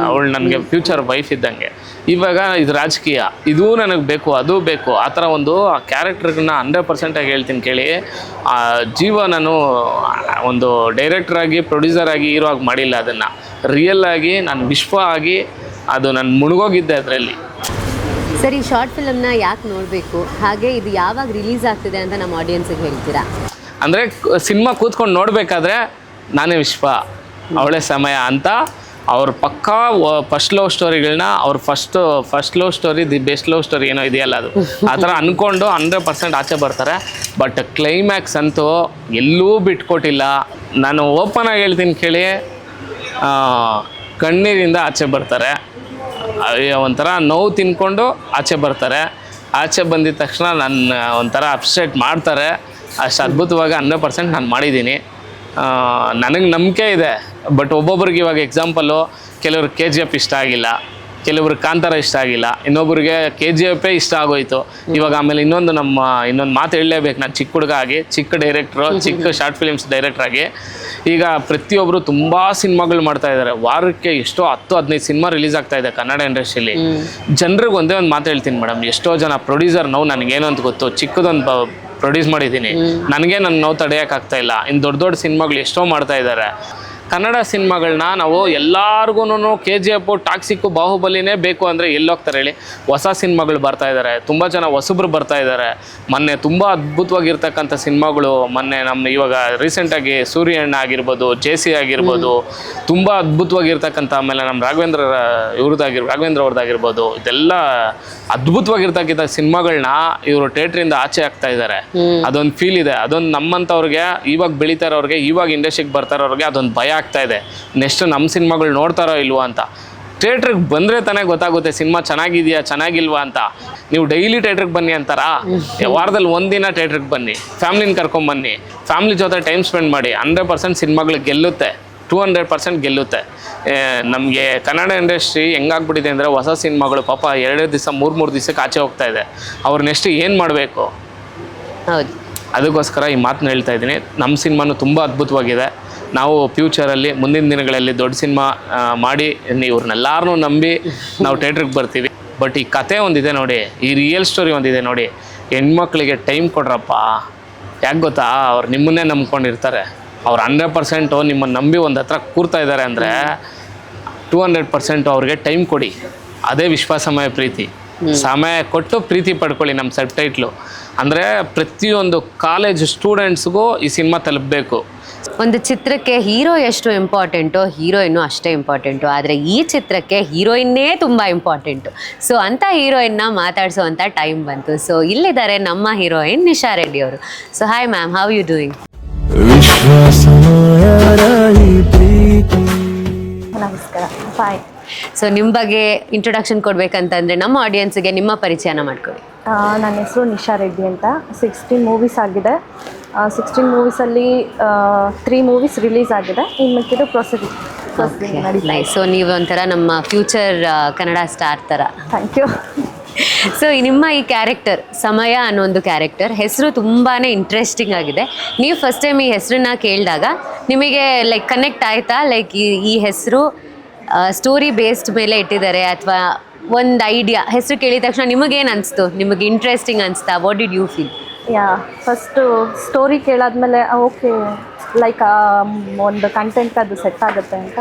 ಅವಳು ನನಗೆ ಫ್ಯೂಚರ್ ವೈಫ್ ಇದ್ದಂಗೆ. ಇವಾಗ ಇದು ರಾಜಕೀಯ, ಇದೂ ನನಗೆ ಬೇಕು, ಅದು ಬೇಕು, ಆ ಥರ ಒಂದು ಕ್ಯಾರೆಕ್ಟ್ರನ್ನ 100% ಹೇಳ್ತೀನಿ ಕೇಳಿ. ಜೀವ ನಾನು ಒಂದು ಡೈರೆಕ್ಟ್ರಾಗಿ, ಪ್ರೊಡ್ಯೂಸರಾಗಿ, ಹೀರೋ ಆಗಿ ಮಾಡಿಲ್ಲ. ಅದನ್ನು ರಿಯಲ್ ಆಗಿ ನಾನು ವಿಶ್ವ ಆಗಿ ಅದು ನಾನು ಮುಳುಗೋಗಿದ್ದೆ ಅದರಲ್ಲಿ. ಸರಿ, ಶಾರ್ಟ್ ಫಿಲಮ್ನ ಯಾಕೆ ನೋಡಬೇಕು, ಹಾಗೆ ಇದು ಯಾವಾಗ ರಿಲೀಸ್ ಆಗ್ತಿದೆ ಅಂತ ನಮ್ಮ ಆಡಿಯನ್ಸಿಗೆ ಹೇಳ್ತೀರಾ? ಅಂದರೆ ಸಿನಿಮಾ ಕೂತ್ಕೊಂಡು ನೋಡಬೇಕಾದ್ರೆ ನಾನೇ ವಿಶ್ವ, ಅವಳೇ ಸಮಯ ಅಂತ ಅವ್ರ ಪಕ್ಕಾ ಫಸ್ಟ್ ಲವ್ ಸ್ಟೋರಿಗಳನ್ನ ಅವ್ರ first love story the best love story ಏನೋ ಇದೆಯಲ್ಲ, ಅದು ಆ ಥರ ಅಂದ್ಕೊಂಡು 100% ಆಚೆ ಬರ್ತಾರೆ. ಬಟ್ ಕ್ಲೈಮ್ಯಾಕ್ಸ್ ಅಂತೂ ಎಲ್ಲೂ ಬಿಟ್ಕೊಟ್ಟಿಲ್ಲ. ನಾನು ಓಪನ್ ಆಗಿ ಹೇಳ್ತೀನಿ ಕೇಳಿ, ಕಣ್ಣೀರಿಂದ ಆಚೆ ಬರ್ತಾರೆ. ಒಂಥರ ನೋವು ತಿನ್ಕೊಂಡು ಆಚೆ ಬರ್ತಾರೆ. ಆಚೆ ಬಂದಿದ ತಕ್ಷಣ ನನ್ನ ಒಂಥರ ಅಪ್ಸೆಟ್ ಮಾಡ್ತಾರೆ. ಅಷ್ಟು ಅದ್ಭುತವಾಗಿ 100% ನಾನು ಮಾಡಿದ್ದೀನಿ. ನನಗೆ ನಂಬಿಕೆ ಇದೆ. ಬಟ್ ಒಬ್ಬೊಬ್ರಿಗೆ ಇವಾಗ ಎಕ್ಸಾಂಪಲ್ಲು, ಕೆಲವ್ರಿಗೆ KGF ಇಷ್ಟ ಆಗಿಲ್ಲ, ಕೆಲವ್ರಿಗೆ ಕಾಂತಾರ ಇಷ್ಟ ಆಗಿಲ್ಲ, ಇನ್ನೊಬ್ರಿಗೆ KGF ಇಷ್ಟ ಆಗೋಯ್ತು. ಇವಾಗ ಆಮೇಲೆ ಇನ್ನೊಂದು ಮಾತು ಹೇಳಲೇಬೇಕು, ನಾನು ಚಿಕ್ಕ ಹುಡುಗ ಆಗಿ, ಚಿಕ್ಕ ಡೈರೆಕ್ಟ್ರು, ಚಿಕ್ಕ ಶಾರ್ಟ್ ಫಿಲಿಮ್ಸ್ ಡೈರೆಕ್ಟ್ರಾಗಿ ಈಗ ಪ್ರತಿಯೊಬ್ಬರು ತುಂಬ ಸಿನಿಮಾಗಳು ಮಾಡ್ತಾ ಇದ್ದಾರೆ. ವಾರಕ್ಕೆ ಎಷ್ಟೋ 10-15 ಸಿನಿಮಾ ರಿಲೀಸ್ ಆಗ್ತಾ ಇದೆ ಕನ್ನಡ ಇಂಡಸ್ಟ್ರಿಯಲ್ಲಿ. ಜನರಿಗೆ ಒಂದೇ ಒಂದು ಮಾತು ಹೇಳ್ತೀನಿ ಮೇಡಮ್, ಎಷ್ಟೋ ಜನ ಪ್ರೊಡ್ಯೂಸರ್ ನೋವು ನನಗೇನು ಅಂತ ಗೊತ್ತು, ಚಿಕ್ಕದೊಂದು ಪ್ರೊಡ್ಯೂಸ್ ಮಾಡಿದ್ದೀನಿ, ನನಗೆ ನನ್ನ ನೋವು ತಡೆಯೋಕ್ಕಾಗ್ತಾ ಇಲ್ಲ. ಇನ್ನು ದೊಡ್ಡ ದೊಡ್ಡ ಸಿನಿಮಾಗಳು ಎಷ್ಟೋ ಮಾಡ್ತಾ ಇದ್ದಾರೆ. ಕನ್ನಡ ಸಿನಿಮಾಗಳನ್ನ ನಾವು ಎಲ್ಲರಿಗೂ KGF, ಟಾಕ್ಸಿಕ್ಕು, ಬಾಹುಬಲಿನೇ ಬೇಕು ಅಂದರೆ ಎಲ್ಲೋಗ್ತಾರೆ ಹೇಳಿ? ಹೊಸ ಸಿನಿಮಾಗಳು ಬರ್ತಾ ಇದ್ದಾರೆ, ತುಂಬ ಜನ ಹೊಸಬ್ರು ಬರ್ತಾ ಇದ್ದಾರೆ. ಮೊನ್ನೆ ತುಂಬ ಅದ್ಭುತವಾಗಿರ್ತಕ್ಕಂಥ ಸಿನಿಮಾಗಳು ಮೊನ್ನೆ ಇವಾಗ ರೀಸೆಂಟಾಗಿ ಸೂರ್ಯಣ್ಣ ಆಗಿರ್ಬೋದು, JC ಆಗಿರ್ಬೋದು, ತುಂಬ ಅದ್ಭುತವಾಗಿರ್ತಕ್ಕಂಥ, ಆಮೇಲೆ ನಮ್ಮ ರಾಘವೇಂದ್ರ ಅವ್ರದ್ದಾಗಿರ್ಬೋದು, ಇದೆಲ್ಲ ಅದ್ಭುತವಾಗಿರ್ತಕ್ಕಂಥ ಸಿನಿಮಾಗಳನ್ನ ಇವರು ಥಿಯೇಟ್ರಿಂದ ಆಚೆ ಆಗ್ತಾ ಇದ್ದಾರೆ. ಅದೊಂದು ಫೀಲ್ ಇದೆ. ಅದೊಂದು ನಮ್ಮಂಥವ್ರಿಗೆ, ಇವಾಗ ಬೆಳೀತಾ ಇರೋರಿಗೆ, ಇವಾಗ ಇಂಡಸ್ಟ್ರಿಗೆ ಬರ್ತಾ ಇರೋರಿಗೆ ಅದೊಂದು ಭಯ ಆಗ್ತಾ ಇದೆ, ನೆಕ್ಸ್ಟ್ ನಮ್ಮ ಸಿನಿಮಾಗಳು ನೋಡ್ತಾರೋ ಇಲ್ವೋ ಅಂತ. ಥಿಯೇಟ್ರಿಗೆ ಬಂದರೆ ತಾನೇ ಗೊತ್ತಾಗುತ್ತೆ ಸಿನಿಮಾ ಚೆನ್ನಾಗಿದೆಯಾ ಚೆನ್ನಾಗಿಲ್ವಾ ಅಂತ. ನೀವು ಡೈಲಿ ಥಿಯೇಟ್ರಿಗೆ ಬನ್ನಿ ಅಂತಾರ? ವಾರದಲ್ಲಿ ಒಂದಿನ ಥಿಯೇಟ್ರಿಗೆ ಬನ್ನಿ, ಫ್ಯಾಮ್ಲಿನ ಕರ್ಕೊಂಬನ್ನಿ, ಫ್ಯಾಮ್ಲಿ ಜೊತೆ ಟೈಮ್ ಸ್ಪೆಂಡ್ ಮಾಡಿ. 100% ಸಿನಿಮಾಗಳು ಗೆಲ್ಲುತ್ತೆ, 200% ಗೆಲ್ಲುತ್ತೆ. ನಮಗೆ ಕನ್ನಡ ಇಂಡಸ್ಟ್ರಿ ಹೆಂಗಾಗ್ಬಿಟ್ಟಿದೆ ಅಂದರೆ, ಹೊಸ ಸಿನಿಮಾಗಳು ಪಾಪ 2 ದಿವಸ 3 ದಿವಸಕ್ಕೆ ಆಚೆ ಹೋಗ್ತಾ ಇದೆ. ಅವ್ರು ನೆಕ್ಸ್ಟ್ ಏನು ಮಾಡಬೇಕು? ಹೌದು, ಅದಕ್ಕೋಸ್ಕರ ಈ ಮಾತನ್ನ ಹೇಳ್ತಾ ಇದ್ದೀನಿ. ನಮ್ಮ ಸಿನಿಮಾನು ತುಂಬ ಅದ್ಭುತವಾಗಿದೆ. ನಾವು ಫ್ಯೂಚರಲ್ಲಿ ಮುಂದಿನ ದಿನಗಳಲ್ಲಿ ದೊಡ್ಡ ಸಿನಿಮಾ ಮಾಡಿ ಇವ್ರನ್ನೆಲ್ಲರೂ ನಂಬಿ ನಾವು ಥಿಯೇಟ್ರಿಗೆ ಬರ್ತೀವಿ. ಬಟ್ ಈ ಕತೆ ಒಂದಿದೆ ನೋಡಿ, ಈ ರಿಯಲ್ ಸ್ಟೋರಿ ಒಂದಿದೆ ನೋಡಿ. ಹೆಣ್ಮಕ್ಳಿಗೆ ಟೈಮ್ ಕೊಡ್ರಪ್ಪ. ಯಾಕೆ ಗೊತ್ತಾ? ಅವ್ರು ನಿಮ್ಮನ್ನೇ ನಂಬ್ಕೊಂಡಿರ್ತಾರೆ. ಅವ್ರು 100% ನಿಮ್ಮನ್ನು ನಂಬಿ ಒಂದು ಹತ್ರ ಕೂರ್ತಾ ಇದ್ದಾರೆ ಅಂದರೆ 200% ಅವ್ರಿಗೆ ಟೈಮ್ ಕೊಡಿ. ಅದೇ ವಿಶ್ವಾಸಮಯ ಪ್ರೀತಿ. ಸಮಯ ಕೊಟ್ಟು ಪ್ರೀತಿ ಪಡ್ಕೊಳ್ಳಿ. ನಮ್ಮ ಸಬ್ಟೈಟ್ಲು ಅಂದರೆ ಪ್ರತಿಯೊಂದು ಕಾಲೇಜ್ ಸ್ಟೂಡೆಂಟ್ಸ್ಗೂ ಈ ಸಿನಿಮಾ ತಲುಪಬೇಕು. ಒಂದು ಚಿತ್ರಕ್ಕೆ ಹೀರೋ ಎಷ್ಟು ಇಂಪಾರ್ಟೆಂಟೋ ಹೀರೋಯಿನ್ನು ಅಷ್ಟೇ ಇಂಪಾರ್ಟೆಂಟು. ಆದರೆ ಈ ಚಿತ್ರಕ್ಕೆ ಹೀರೋಯಿನ್ನೇ ತುಂಬ ಇಂಪಾರ್ಟೆಂಟು. ಸೊ ಅಂಥ ಹೀರೋಯಿನ್ನ ಮಾತಾಡಿಸೋವಂಥ ಟೈಮ್ ಬಂತು. ಸೊ ಇಲ್ಲಿದ್ದಾರೆ ನಮ್ಮ ಹೀರೋಯಿನ್ ನಿಶಾ ರೆಡ್ಡಿ ಅವರು. So hi ma'am, how you doing? ನಮಸ್ಕಾರ, ಫೈನ್. ಸೊ ನಿಮ್ಮ ಬಗ್ಗೆ ಇಂಟ್ರೊಡಕ್ಷನ್ ಕೊಡ್ಬೇಕಂತಂದರೆ ನಮ್ಮ ಆಡಿಯನ್ಸ್ಗೆ ನಿಮ್ಮ ಪರಿಚಯನ ಮಾಡ್ಕೊಳ್ಳಿ. ನನ್ನ ಹೆಸರು ನಿಶಾ ರೆಡ್ಡಿ ಅಂತ. 16 ಮೂವೀಸ್ ಆಗಿದೆ. 16 ಮೂವೀಸಲ್ಲಿ 3 ಮೂವೀಸ್ ರಿಲೀಸ್ ಆಗಿದೆ. ಇನ್ನು ಮಿಕ್ಕಿದ್ದು ಪ್ರೊಸೀಡಿಂಗ್ ನಡೀತಾ ಇದೆ. ಸೊ ನೀವು ಒಂಥರ ನಮ್ಮ ಫ್ಯೂಚರ್ ಕನ್ನಡ ಸ್ಟಾರ್ ಥರ. Thank you. ಸೊ ನಿಮ್ಮ ಈ ಕ್ಯಾರೆಕ್ಟರ್ ಸಮಯ ಅನ್ನೋ ಒಂದು ಕ್ಯಾರೆಕ್ಟರ್ ಹೆಸರು ತುಂಬಾ ಇಂಟ್ರೆಸ್ಟಿಂಗ್ ಆಗಿದೆ. ನೀವು ಫಸ್ಟ್ ಟೈಮ್ ಈ ಹೆಸರನ್ನ ಕೇಳಿದಾಗ ನಿಮಗೆ ಲೈಕ್ ಕನೆಕ್ಟ್ ಆಯಿತಾ? ಲೈಕ್ ಈ ಹೆಸರು ಸ್ಟೋರಿ ಬೇಸ್ಡ್ ಮೇಲೆ ಇಟ್ಟಿದ್ದಾರೆ ಅಥವಾ ಒಂದು ಐಡಿಯಾ? ಹೆಸರು ಕೇಳಿದ ತಕ್ಷಣ ನಿಮಗೇನು ಅನಿಸ್ತು? ನಿಮಗೆ ಇಂಟ್ರೆಸ್ಟಿಂಗ್ ಅನಿಸ್ತಾ? What did you feel? First story ಕೇಳಾದ್ಮೇಲೆ ಓಕೆ, ಲೈಕ್ ಒಂದು ಕಂಟೆಂಟ್ ಅದು ಸೆಟ್ ಆಗುತ್ತೆ ಅಂತ.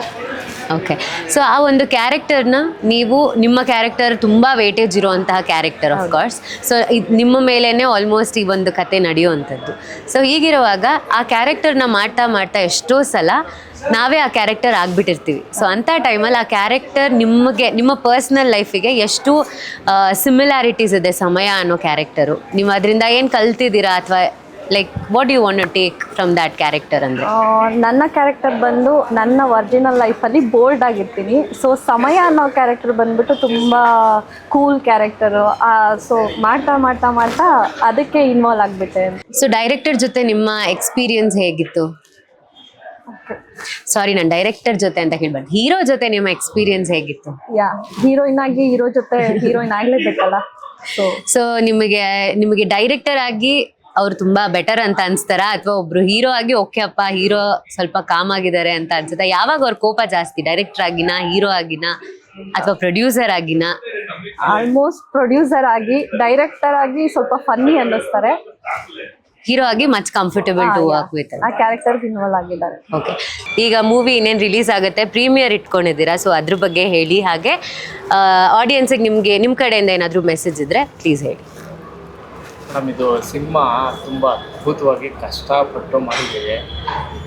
ಓಕೆ. ಸೊ ಆ ಒಂದು ಕ್ಯಾರೆಕ್ಟರ್ನ ನೀವು, ನಿಮ್ಮ ಕ್ಯಾರೆಕ್ಟರ್ ತುಂಬ ವೇಟೇಜ್ ಇರುವಂತಹ ಕ್ಯಾರೆಕ್ಟರ್ ಆಫ್ ಕೋರ್ಸ್. ಸೊ ಇದು ನಿಮ್ಮ ಮೇಲೇ ಆಲ್ಮೋಸ್ಟ್ ಈ ಒಂದು ಕತೆ ನಡೆಯುವಂಥದ್ದು. ಸೊ ಹೀಗಿರುವಾಗ ಆ ಕ್ಯಾರೆಕ್ಟರ್ನ ಮಾಡ್ತಾ ಮಾಡ್ತಾ ಎಷ್ಟೋ ಸಲ ನಾವೇ ಆ ಕ್ಯಾರೆಕ್ಟರ್ ಆಗಿಬಿಟ್ಟಿರ್ತೀವಿ. ಸೊ ಅಂಥ ಟೈಮಲ್ಲಿ ಆ ಕ್ಯಾರೆಕ್ಟರ್ ನಿಮಗೆ, ನಿಮ್ಮ ಪರ್ಸ್ನಲ್ ಲೈಫಿಗೆ ಎಷ್ಟು ಸಿಮಿಲಾರಿಟೀಸ್ ಇದೆ ಸಮಯ ಅನ್ನೋ ಕ್ಯಾರೆಕ್ಟರು? ನೀವು ಅದರಿಂದ ಏನು ಕಲ್ತಿದ್ದೀರಾ ಅಥವಾ like what you want to take from that character? ಅಂದರೆ ನನ್ನ ಕ್ಯಾರೆಕ್ಟರ್ ಬಂದು ನನ್ನ ಒರಿಜಿನಲ್ ಲೈಫಲ್ಲಿ ಬೋಲ್ಡ್ ಆಗಿರ್ತೀನಿ. ಸೊ ಸಮಯ ಅನ್ನೋ ಕ್ಯಾರೆಕ್ಟರ್ ಬಂದ್ಬಿಟ್ಟು ತುಂಬ ಕೂಲ್ ಕ್ಯಾರೆಕ್ಟರು. ಸೊ ಮಾಡ್ತಾ ಮಾಡ್ತಾ ಮಾಡ್ತಾ ಅದಕ್ಕೆ ಇನ್ವಾಲ್ವ್ ಆಗಿಬಿಟ್ಟೆ. ಸೊ ಡೈರೆಕ್ಟರ್ ಜೊತೆ ನಿಮ್ಮ ಎಕ್ಸ್ಪೀರಿಯನ್ಸ್ ಹೇಗಿತ್ತು? ಸಾರಿ, ನಾನು ಡೈರೆಕ್ಟರ್ ಜೊತೆ ಅಂತ ಹೇಳ್ಬಾರ್ದು, ಹೀರೋ ಜೊತೆ ನಿಮ್ಮ ಎಕ್ಸ್ಪೀರಿಯನ್ಸ್ ಹೇಗಿತ್ತು? ಹೀರೋಯಿನ್ ಆಗಿ ಹೀರೋ ಜೊತೆ ಹೀರೋಯಿನ್ ಆಗ್ಲೇಬೇಕಲ್ಲ. ಸೊ ನಿಮಗೆ ಡೈರೆಕ್ಟರ್ ಆಗಿ ಅವ್ರು ತುಂಬಾ ಬೆಟರ್ ಅಂತ ಅನ್ಸ್ತಾರಾ ಅಥವಾ ಒಬ್ರು ಹೀರೋ ಆಗಿ ಓಕೆ ಅಪ್ಪ ಹೀರೋ ಸ್ವಲ್ಪ ಕಾಮ್ ಆಗಿದ್ದಾರೆ ಅಂತ ಅನ್ಸುತ್ತಾ? ಯಾವಾಗ ಅವ್ರ ಕೋಪ ಜಾಸ್ತಿ, ಡೈರೆಕ್ಟರ್ ಆಗಿನ, ಹೀರೋ ಆಗಿನ ಅಥವಾ ಪ್ರೊಡ್ಯೂಸರ್ ಆಗಿನ? ಆಲ್ಮೋಸ್ಟ್ ಪ್ರೊಡ್ಯೂಸರ್ ಆಗಿ, ಡೈರೆಕ್ಟರ್ ಆಗಿ ಸ್ವಲ್ಪ ಫನ್ನಿ ಅನ್ನಿಸ್ತಾರೆ. ಹೀರೋ ಆಗಿ much comfortable to work with. ಆ ಕ್ಯಾರೆಕ್ಟರ್ ಇನ್ವಾಲ್ವ್ ಆಗಿದ್ದಾರೆ. ಓಕೆ. ಈಗ ಮೂವಿ ಇನ್ನೇನು ರಿಲೀಸ್ ಆಗುತ್ತೆ, ಪ್ರೀಮಿಯರ್ ಇಟ್ಕೊಂಡಿದ್ದೀರಾ, ಸೊ ಅದ್ರ ಬಗ್ಗೆ ಹೇಳಿ. ಹಾಗೆ ಆಡಿಯನ್ಸಿಗೆ ನಿಮಗೆ ನಿಮ್ಮ ಕಡೆಯಿಂದ ಏನಾದರೂ ಮೆಸೇಜ್ ಇದ್ರೆ ಪ್ಲೀಸ್ ಹೇಳಿ. ಮೇಡಮ್, ಇದು ಸಿನಿಮಾ ತುಂಬ ಅದ್ಭುತವಾಗಿ ಕಷ್ಟಪಟ್ಟು ಮಾಡಿದ್ದೀವಿ.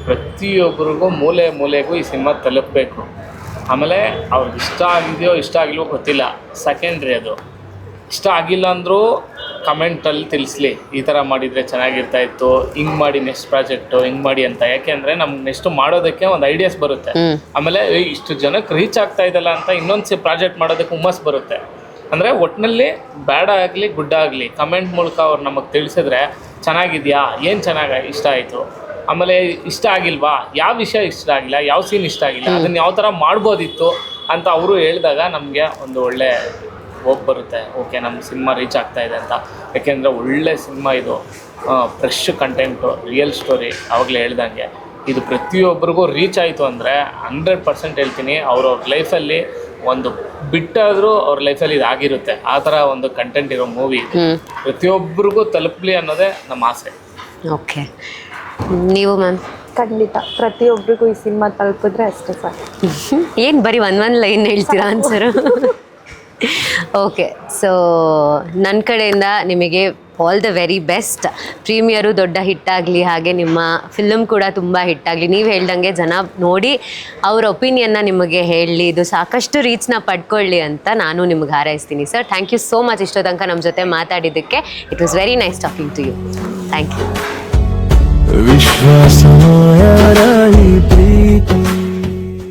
ಪ್ರತಿಯೊಬ್ಬರಿಗೂ ಮೂಲೆ ಮೂಲೆಗೂ ಈ ಸಿನಿಮಾ ತಲುಪಬೇಕು. ಆಮೇಲೆ ಅವ್ರಿಗೆ ಇಷ್ಟ ಆಗಿದೆಯೋ ಇಷ್ಟ ಆಗಿಲ್ವೋ ಗೊತ್ತಿಲ್ಲ, ಸೆಕೆಂಡ್ರಿ ಅದು. ಇಷ್ಟ ಆಗಿಲ್ಲ ಅಂದರೂ ಕಮೆಂಟಲ್ಲಿ ತಿಳಿಸ್ಲಿ, ಈ ಥರ ಮಾಡಿದರೆ ಚೆನ್ನಾಗಿರ್ತಾ ಇತ್ತು, ಹಿಂಗೆ ಮಾಡಿ ನೆಕ್ಸ್ಟ್ ಪ್ರಾಜೆಕ್ಟು ಹಿಂಗೆ ಮಾಡಿ ಅಂತ. ಯಾಕೆಂದರೆ ನಮ್ಗೆ ನೆಕ್ಸ್ಟ್ ಮಾಡೋದಕ್ಕೆ ಒಂದು ಐಡಿಯಾಸ್ ಬರುತ್ತೆ. ಆಮೇಲೆ ಇಷ್ಟು ಜನಕ್ಕೆ ರೀಚ್ ಆಗ್ತಾ ಇದೆಯಲ್ಲ ಅಂತ ಇನ್ನೊಂದು ಪ್ರಾಜೆಕ್ಟ್ ಮಾಡೋದಕ್ಕೆ ಹುಮ್ಮಸ್ ಬರುತ್ತೆ. ಅಂದರೆ ಒಟ್ಟಿನಲ್ಲಿ ಬ್ಯಾಡ ಆಗಲಿ ಗುಡ್ ಆಗಲಿ ಕಮೆಂಟ್ ಮೂಲಕ ಅವ್ರು ನಮಗೆ ತಿಳಿಸಿದ್ರೆ ಚೆನ್ನಾಗಿದೆಯಾ, ಏನು ಚೆನ್ನಾಗಿ ಇಷ್ಟ ಆಯಿತು, ಆಮೇಲೆ ಇಷ್ಟ ಆಗಿಲ್ವಾ, ಯಾವ ವಿಷಯ ಇಷ್ಟ ಆಗಿಲ್ಲ, ಯಾವ ಸೀನ್ ಇಷ್ಟ ಆಗಿಲ್ಲ, ಅದನ್ನು ಯಾವ ಥರ ಮಾಡ್ಬೋದಿತ್ತು ಅಂತ ಅವರು ಹೇಳಿದಾಗ ನಮಗೆ ಒಂದು ಒಳ್ಳೆ ಹೋಗಿ ಬರುತ್ತೆ. ಓಕೆ, ನಮ್ಮ ಸಿನಿಮಾ ರೀಚ್ ಆಗ್ತಾ ಇದೆ ಅಂತ. ಯಾಕೆಂದರೆ ಒಳ್ಳೆ ಸಿನಿಮಾ ಇದು, ಫ್ರೆಶ್ ಕಂಟೆಂಟು, ರಿಯಲ್ ಸ್ಟೋರಿ. ಆವಾಗಲೇ ಹೇಳ್ದಂಗೆ ಇದು ಪ್ರತಿಯೊಬ್ಬರಿಗೂ ರೀಚ್ ಆಯಿತು ಅಂದರೆ 100% ಹೇಳ್ತೀನಿ, ಅವ್ರವ್ರ ಲೈಫಲ್ಲಿ ಒಂದು ಬಿಟ್ಟಾದರೂ ಅವ್ರ ಲೈಫಲ್ಲಿ ಇದಾಗಿರುತ್ತೆ. ಆ ಥರ ಒಂದು ಕಂಟೆಂಟ್ ಇರೋ ಮೂವಿ ಪ್ರತಿಯೊಬ್ಬರಿಗೂ ತಲುಪಲಿ ಅನ್ನೋದೇ ನಮ್ಮ ಆಸೆ. ಓಕೆ. ನೀವು ಮ್ಯಾಮ್? ಖಂಡಿತ ಪ್ರತಿಯೊಬ್ಬರಿಗೂ ಈ ಸಿನಿಮಾ ತಲುಪಿದ್ರೆ ಅಷ್ಟೇ ಸಾಕು. ಏನು ಬರೀ ಒಂದು ಲೈನ್ ಹೇಳ್ತೀರಾ ಆನ್ಸರು? ಓಕೆ. ಸೊ ನನ್ನ ಕಡೆಯಿಂದ ನಿಮಗೆ ಆಲ್ ದ ವೆರಿ ಬೆಸ್ಟ್. ಪ್ರೀಮಿಯರು ದೊಡ್ಡ ಹಿಟ್ಟಾಗಲಿ, ಹಾಗೆ ನಿಮ್ಮ ಫಿಲ್ಮ್ ಕೂಡ ತುಂಬ ಹಿಟ್ಟಾಗಲಿ. ನೀವು ಹೇಳ್ದಂಗೆ ಜನ ನೋಡಿ ಅವ್ರ ಒಪಿನಿಯನ್ನ ನಿಮಗೆ ಹೇಳಲಿ, ಇದು ಸಾಕಷ್ಟು ರೀಚ್ನ ಪಡ್ಕೊಳ್ಳಿ ಅಂತ ನಾನು ನಿಮ್ಗೆ ಹಾರೈಸ್ತೀನಿ sir. Thank you so much ಇಷ್ಟೋ ತನಕ ನಮ್ಮ ಜೊತೆ ಮಾತಾಡಿದ್ದಕ್ಕೆ. It was very nice talking to you. Thank you. ವಿಶ್ವಾಸ